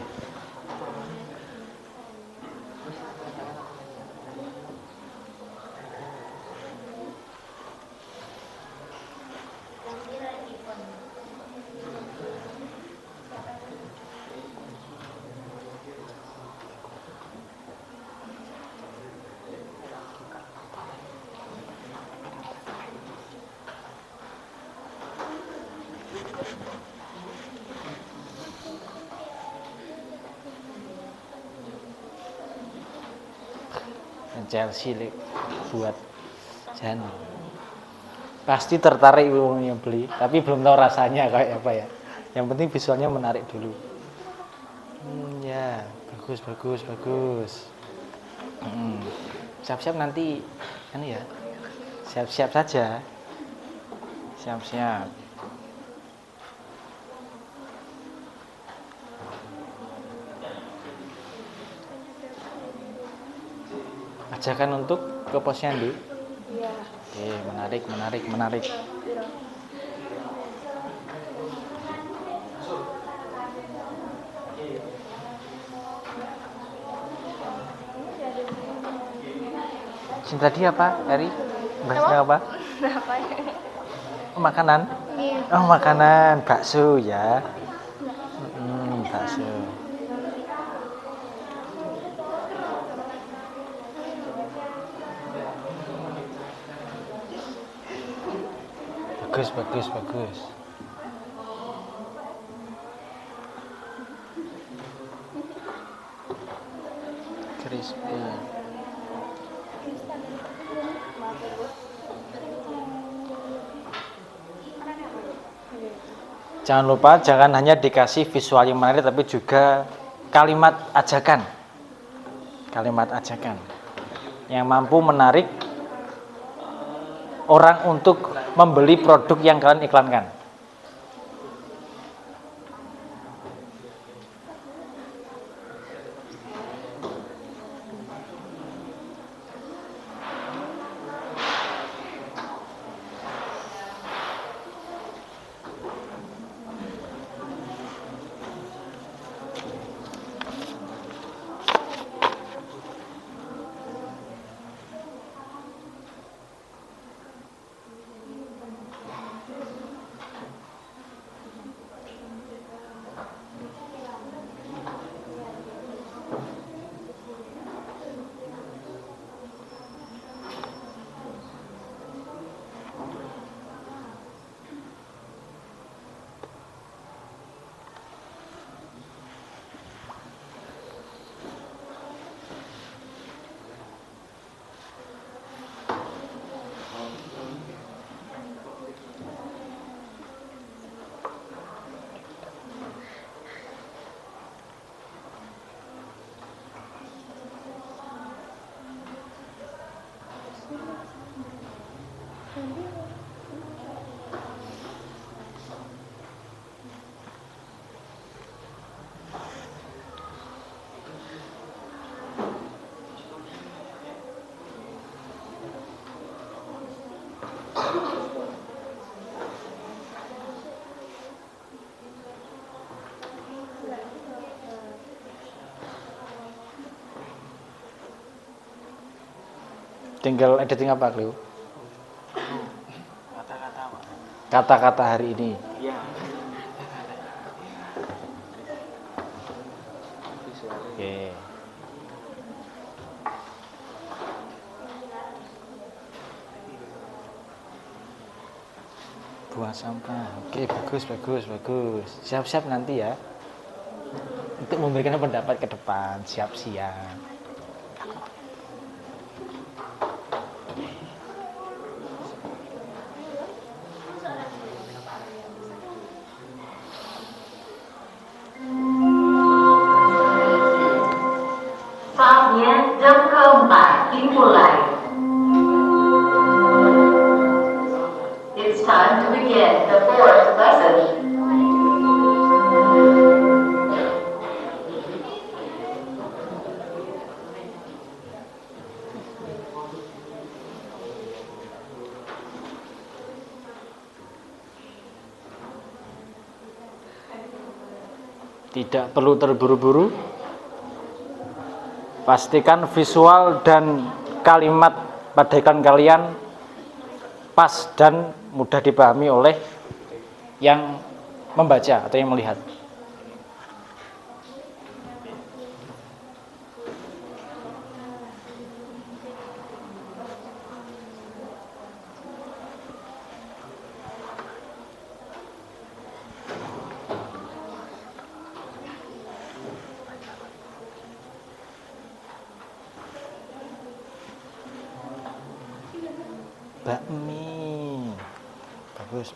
Chelsea buat Jan. Pasti tertarik wong yang beli, tapi belum tahu rasanya kayak apa ya. Yang penting visualnya menarik dulu. Ya, bagus. Siap-siap nanti kan ya. Siap-siap saja. Siap-siap. Ajakan untuk ke posyandu. Iya. Oke, menarik. Cinta dia apa, Eri? Bahasnya apa? Apa ya? Oh, makanan? Iya. Oh, makanan, bakso ya. Bakso. Bagus. Crispy. Jangan lupa, jangan hanya dikasih visual yang menarik, tapi juga kalimat ajakan yang mampu menarik orang untuk membeli produk yang kalian iklankan. Tinggal editing apa, Cleo? Kata-kata Pak. Kata-kata hari ini. Iya. Oke. Buang sampah. Oke, bagus. Siap-siap nanti ya. Untuk memberikan pendapat ke depan, siap-siap. Saatnya jam keempat dimulai. It's time to begin the fourth lesson. Tidak perlu terburu-buru. Pastikan visual dan kalimat pada iklan kalian pas dan mudah dipahami oleh yang membaca atau yang melihat. Bakmi. Bagus.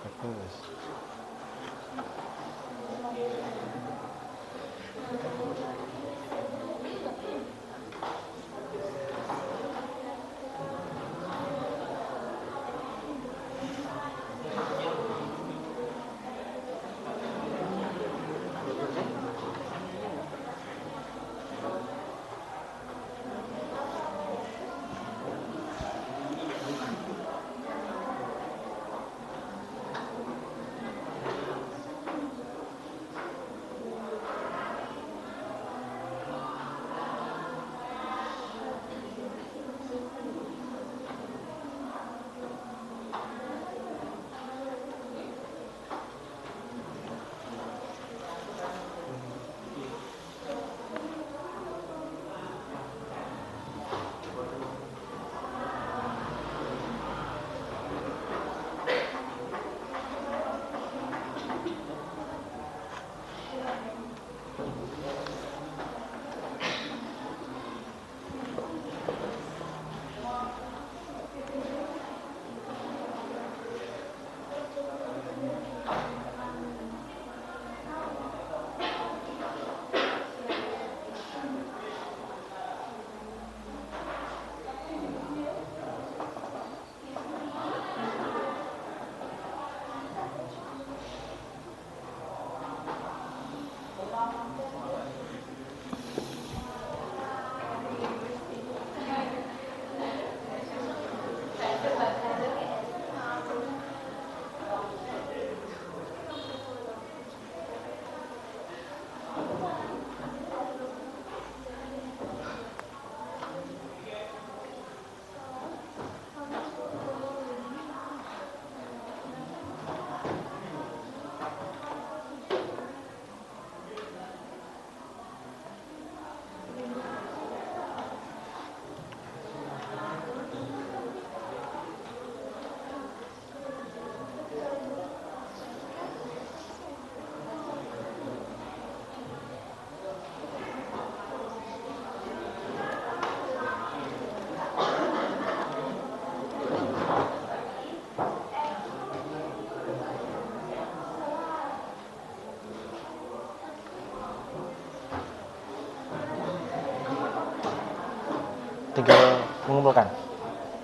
Tinggal mengumpulkan.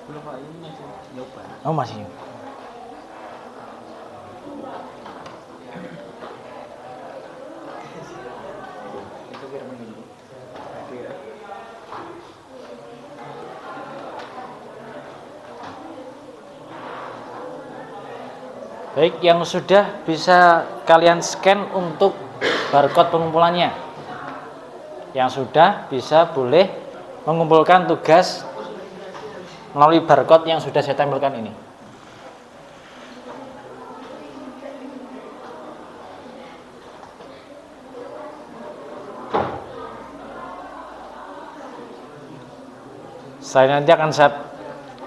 Belum Pak, ini masih nyoba. Oh, masih. Itu biar menunggu. Baik, yang sudah bisa kalian scan untuk barcode pengumpulannya. Yang sudah bisa boleh mengumpulkan tugas melalui barcode yang sudah saya tempelkan ini. Saya nanti akan saya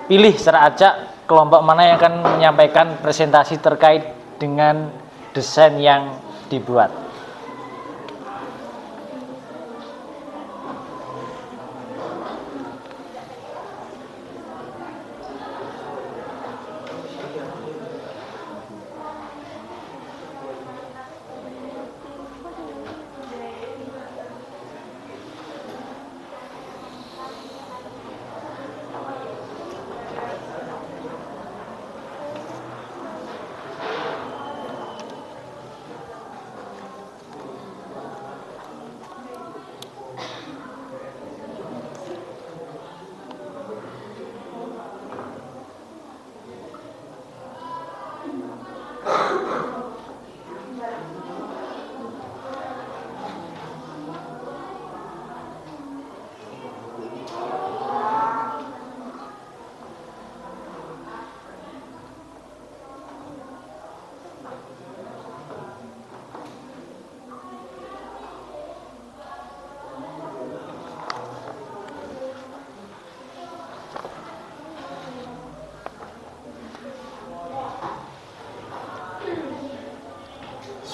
pilih secara acak kelompok mana yang akan menyampaikan presentasi terkait dengan desain yang dibuat.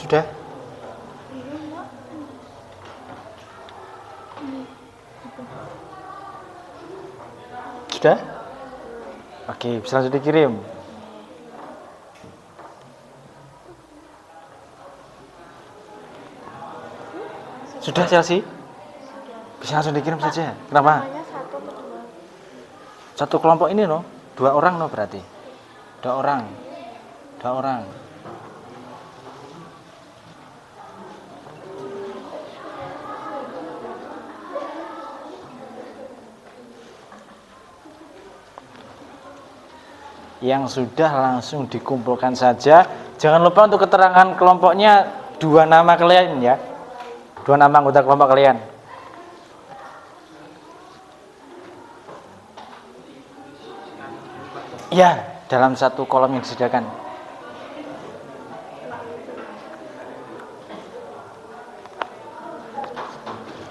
Sudah? Sudah? Oke, bisa langsung dikirim. Sudah, Chelsea? Bisa langsung dikirim saja. Kenapa? Satu kelompok ini loh, 2 orang loh berarti. 2 orang. 2 orang. Yang sudah langsung dikumpulkan saja. Jangan lupa untuk keterangan kelompoknya 2 nama kalian ya. 2 nama anggota kelompok kalian. Ya, dalam satu kolom yang disediakan.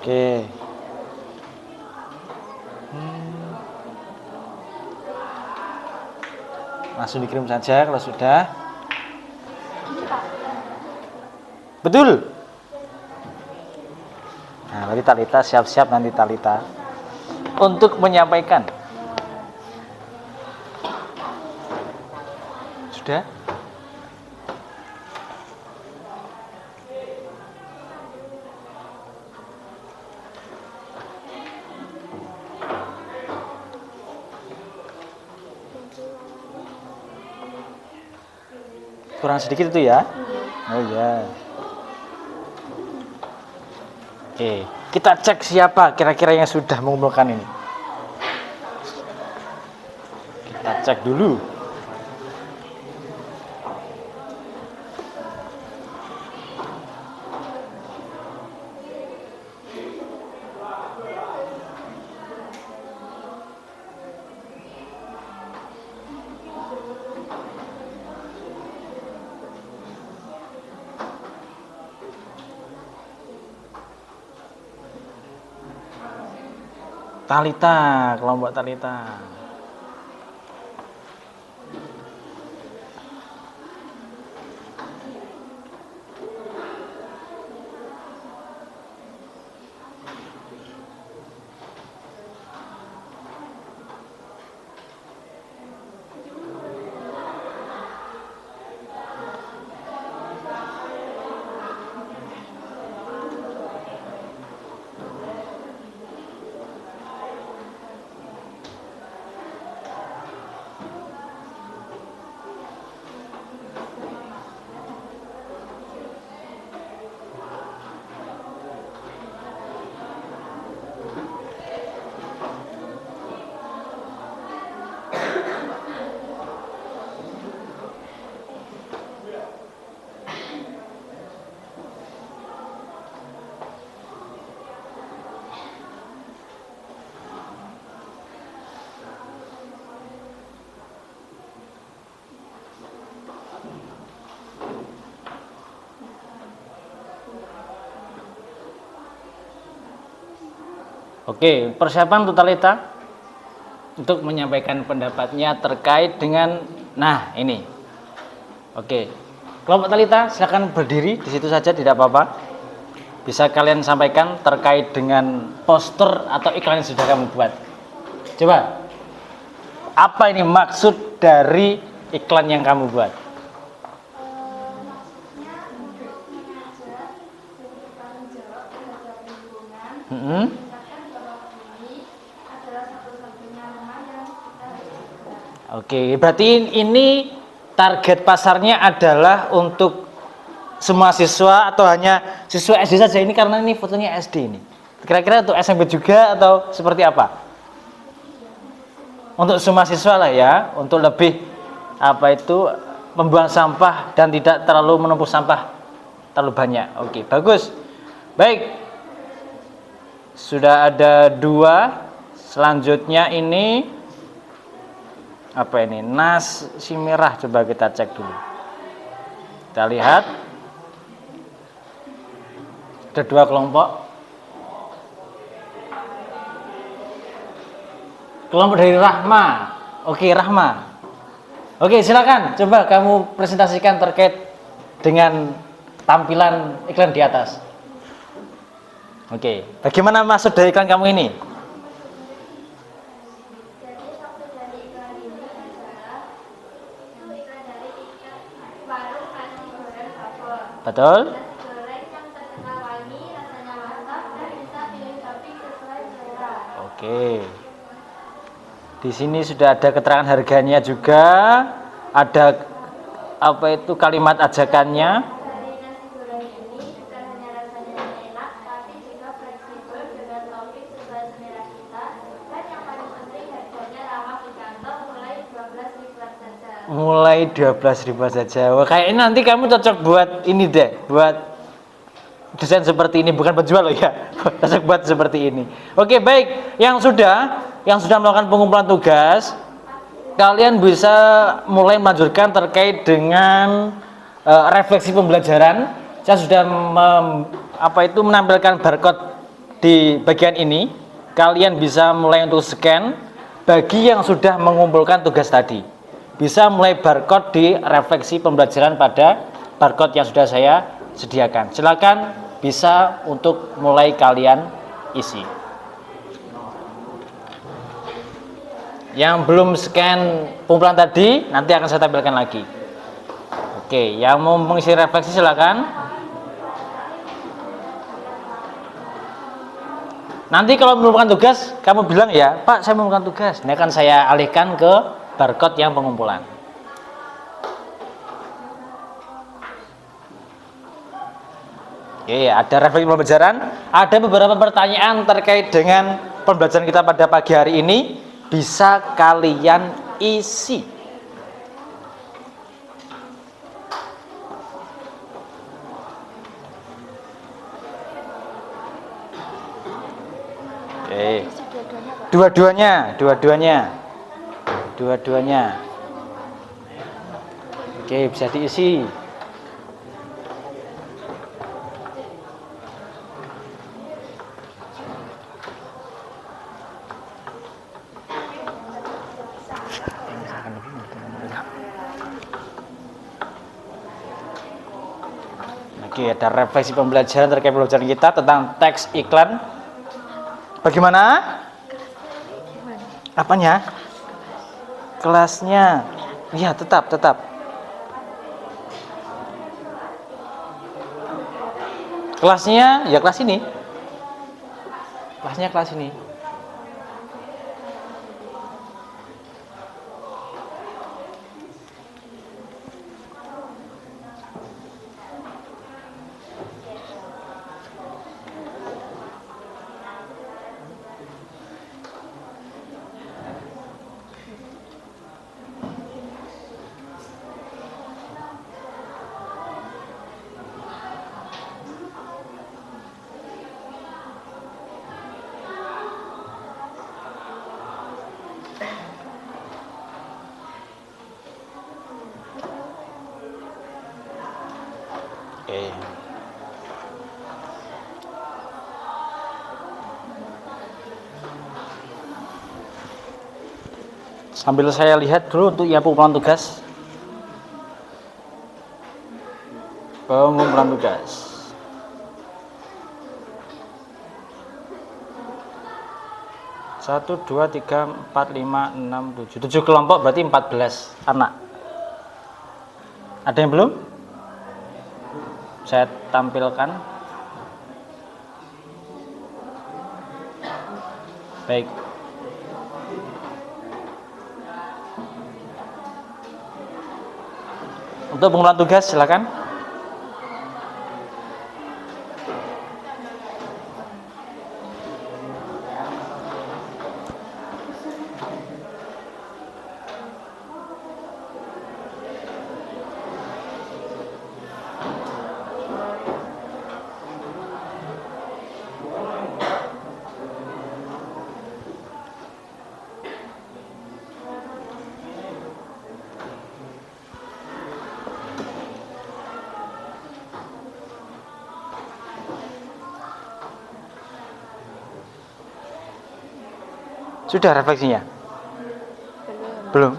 Oke. Langsung dikirim saja kalau sudah. Betul. Nah, nanti Talita siap-siap nanti Talita untuk menyampaikan. Sudah? Kurang sedikit itu ya? Oh ya. Oke, kita cek siapa kira-kira yang sudah mengumpulkan ini. Kita cek dulu. Talita, kelompok Talita. Oke, persiapan untuk Talita untuk menyampaikan pendapatnya terkait dengan ini. Oke. Kelompok Talita silakan berdiri di situ saja, tidak apa-apa. Bisa kalian sampaikan terkait dengan poster atau iklan yang sudah kamu buat. Coba. Apa ini maksud dari iklan yang kamu buat? Maksudnya untuk mengajak bertanggung jawab terhadap lingkungan. Mengingatkan bahwa bumi adalah satu-satunya rumah yang kita harus jaga. Oke, berarti ini target pasarnya adalah untuk semua siswa atau hanya siswa SD saja ini, karena ini fotonya SD ini. Kira-kira untuk SMP juga atau seperti apa? Untuk semua siswa lah ya, untuk lebih membuang sampah dan tidak terlalu menumpuk sampah terlalu banyak. Oke, bagus. Baik. Sudah ada 2. Selanjutnya ini apa ini? Nasi merah, coba kita cek dulu. Kita lihat. Ada 2 kelompok. Kelompok dari Rahma. Oke, Rahma. Oke, silakan. Coba kamu presentasikan terkait dengan tampilan iklan di atas. Oke, bagaimana maksud dari iklan kamu ini? Jadi maksud dari iklan ini adalah iklan dari warung nasi goreng Babon. Betul? Nasi goreng yang terkenal wangi, rasanya mantap, dan bisa pilih topping sesuai selera. Oke. Di sini sudah ada keterangan harganya juga, ada kalimat ajakannya. Dari nasi goreng ini bukan hanya rasanya yang enak, tapi juga fleksibel dengan topping sesuai selera kita. Dan yang paling penting harganya ramah di kantong, mulai 12.000 saja. Mulai 12.000 saja. Wah, kayaknya nanti kamu cocok buat ini deh, buat desain seperti ini, bukan penjual loh ya. Cocok buat seperti ini. Oke, baik. Yang sudah melakukan pengumpulan tugas, kalian bisa mulai melanjutkan terkait dengan refleksi pembelajaran. Saya sudah menampilkan barcode di bagian ini. Kalian bisa mulai untuk scan. Bagi yang sudah mengumpulkan tugas tadi, bisa mulai barcode di refleksi pembelajaran pada barcode yang sudah saya sediakan. Silakan bisa untuk mulai kalian isi. Yang belum scan pengumpulan tadi, nanti akan saya tampilkan lagi. Oke, yang mau mengisi refleksi silakan. Nanti kalau mengumpulkan tugas, kamu bilang ya, Pak, saya mengumpulkan tugas. Ini akan saya alihkan ke barcode yang pengumpulan. Oke, ada refleksi pembelajaran. Ada beberapa pertanyaan terkait dengan pembelajaran kita pada pagi hari ini. Bisa kalian isi. Oke. Dua-duanya. Oke, bisa diisi. Oke, ada refleksi pembelajaran terkait pembelajaran kita tentang teks iklan. Bagaimana? Apanya? Kelasnya. Iya, tetap. Kelasnya ya kelas ini. Kelasnya kelas ini. Oke. Sambil saya lihat dulu untuk ya pengumpulan tugas. Pengumpulan tugas. 1, 2, 3, 4, 5, 6, 7 kelompok berarti 14 anak. Ada yang belum? Saya tampilkan. Baik. Untuk pengumpulan tugas silakan. Sudah refleksinya? Belum.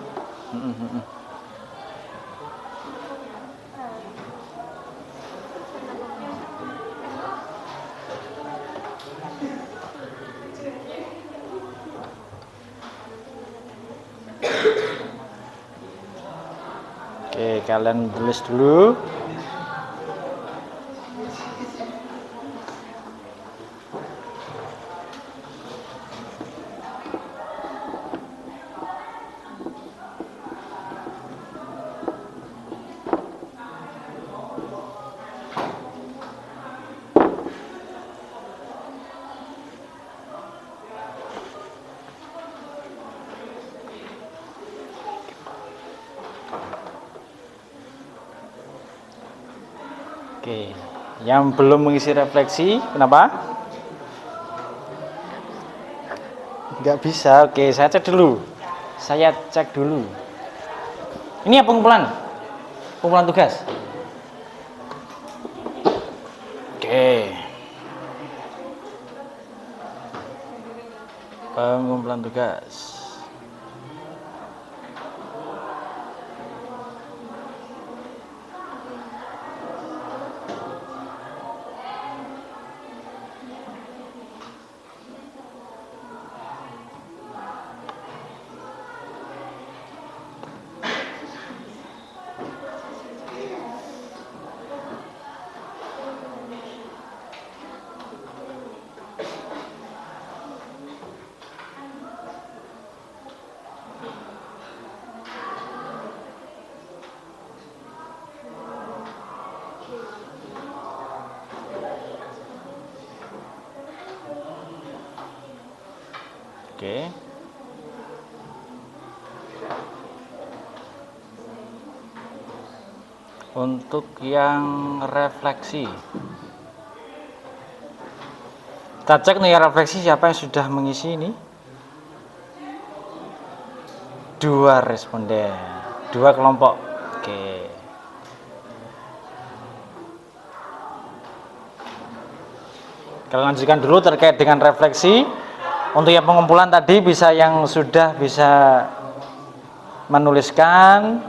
Oke, kalian tulis dulu. Oke, yang belum mengisi refleksi, kenapa? Nggak bisa. Oke, saya cek dulu. Ini ya pengumpulan tugas. Oke, pengumpulan tugas. Oke. Untuk yang refleksi, kita cek nih refleksi siapa yang sudah mengisi ini. 2 responden, 2 kelompok. Oke. Kalian lanjutkan dulu terkait dengan refleksi. Untuk yang pengumpulan tadi bisa yang sudah bisa menuliskan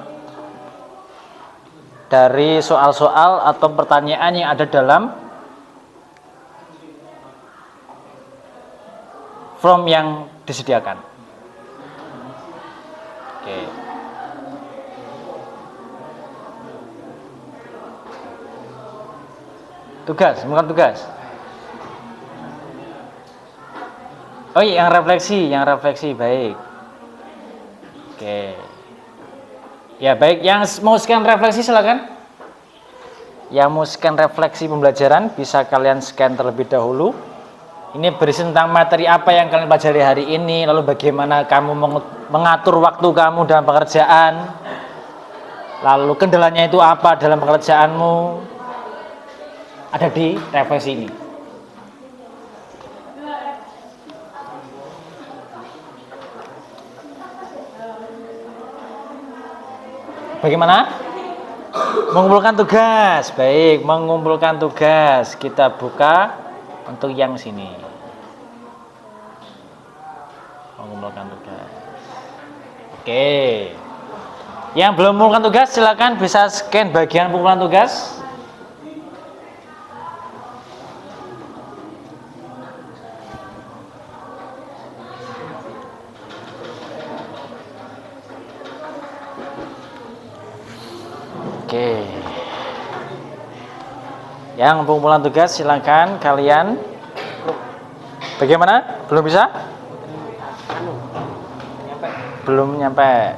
dari soal-soal atau pertanyaan yang ada dalam form yang disediakan. Oke. Bukan tugas. Oh iya, yang refleksi, baik. Oke. Ya baik, yang mau scan refleksi silakan. Yang mau scan refleksi pembelajaran bisa kalian scan terlebih dahulu. Ini berisi tentang materi apa yang kalian pelajari hari ini, lalu bagaimana kamu mengatur waktu kamu dalam pekerjaan, lalu kendalanya itu apa dalam pekerjaanmu, ada di refleksi ini. Bagaimana? Mengumpulkan tugas. Baik, mengumpulkan tugas. Kita buka untuk yang sini. Mengumpulkan tugas. Oke. Yang belum mengumpulkan tugas silakan bisa scan bagian pengumpulan tugas. Oke. Yang pengumpulan tugas silakan kalian. Bagaimana? Belum bisa? Belum nyampe.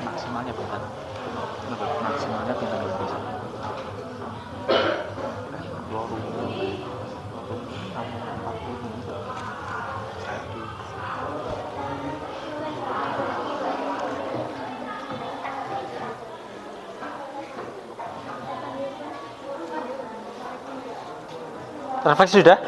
Maksimalnya bukan. Maksimalnya kita belum bisa. Refleksi sudah?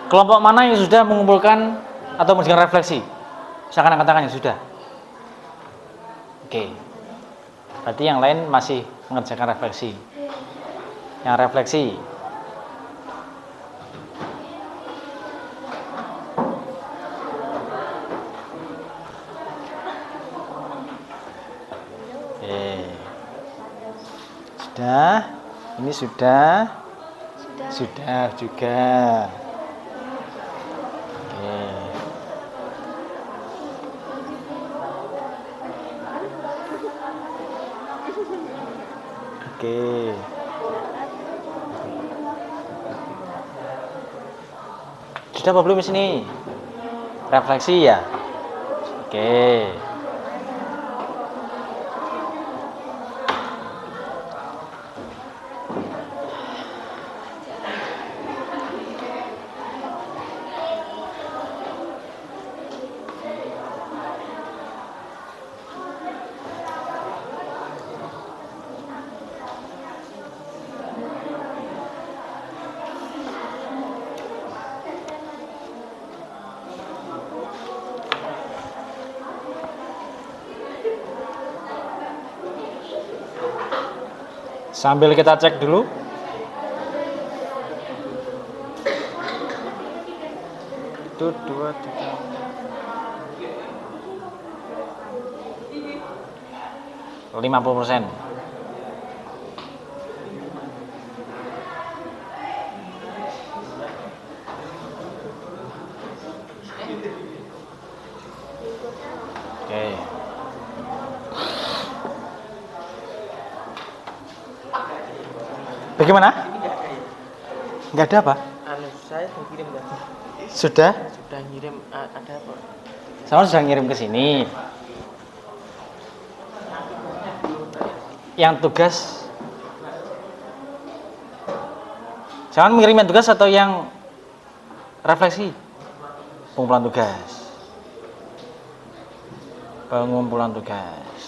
Kelompok mana yang sudah mengumpulkan atau mengerjakan refleksi? Silakan angkat tangan yang sudah. Oke. Berarti yang lain masih mengerjakan refleksi. Yang refleksi. Oke. Sudah. Ini sudah. Sudah juga. Oke. Sudah apa belum di sini? Refleksi ya? Oke. Sambil kita cek dulu. Itu 2, 3. 50%. Oke. Bagaimana? Enggak ada apa? Saya sudah kirim dah. Sudah? Sudah ngirim, ada apa? Sama sudah ngirim ke sini. Yang tugas, jangan mengirim yang tugas atau yang refleksi. Pengumpulan tugas. Pengumpulan tugas.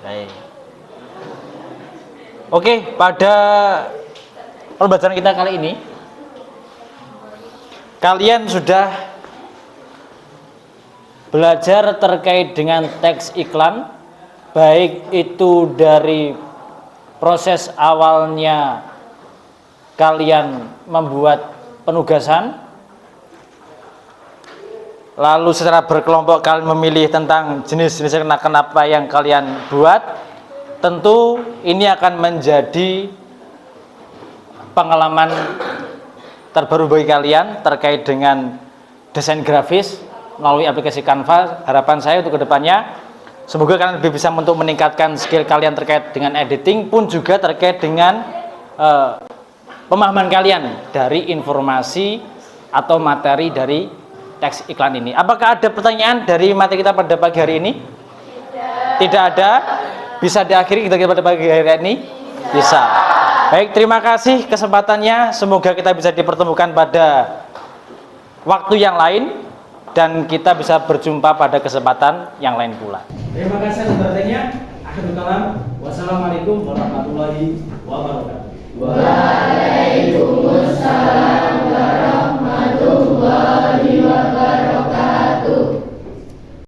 Baik. Oke, pada pembelajaran kita kali ini kalian sudah belajar terkait dengan teks iklan, baik itu dari proses awalnya kalian membuat penugasan, lalu secara berkelompok kalian memilih tentang jenis-jenis kenapa yang kalian buat. Tentu ini akan menjadi pengalaman terbaru bagi kalian terkait dengan desain grafis melalui aplikasi Canva. Harapan saya untuk kedepannya semoga kalian lebih bisa untuk meningkatkan skill kalian terkait dengan editing, pun juga terkait dengan pemahaman kalian dari informasi atau materi dari teks iklan ini. Apakah ada pertanyaan dari materi kita pada pagi hari ini? Tidak ada. Bisa diakhiri kita pada pagi hari ini? Bisa. Baik, terima kasih kesempatannya. Semoga kita bisa dipertemukan pada waktu yang lain dan kita bisa berjumpa pada kesempatan yang lain pula. Terima kasih atas perhatiannya. Akhirul kalam. Wassalamualaikum warahmatullahi wabarakatuh. Waalaikumsalam warahmatullahi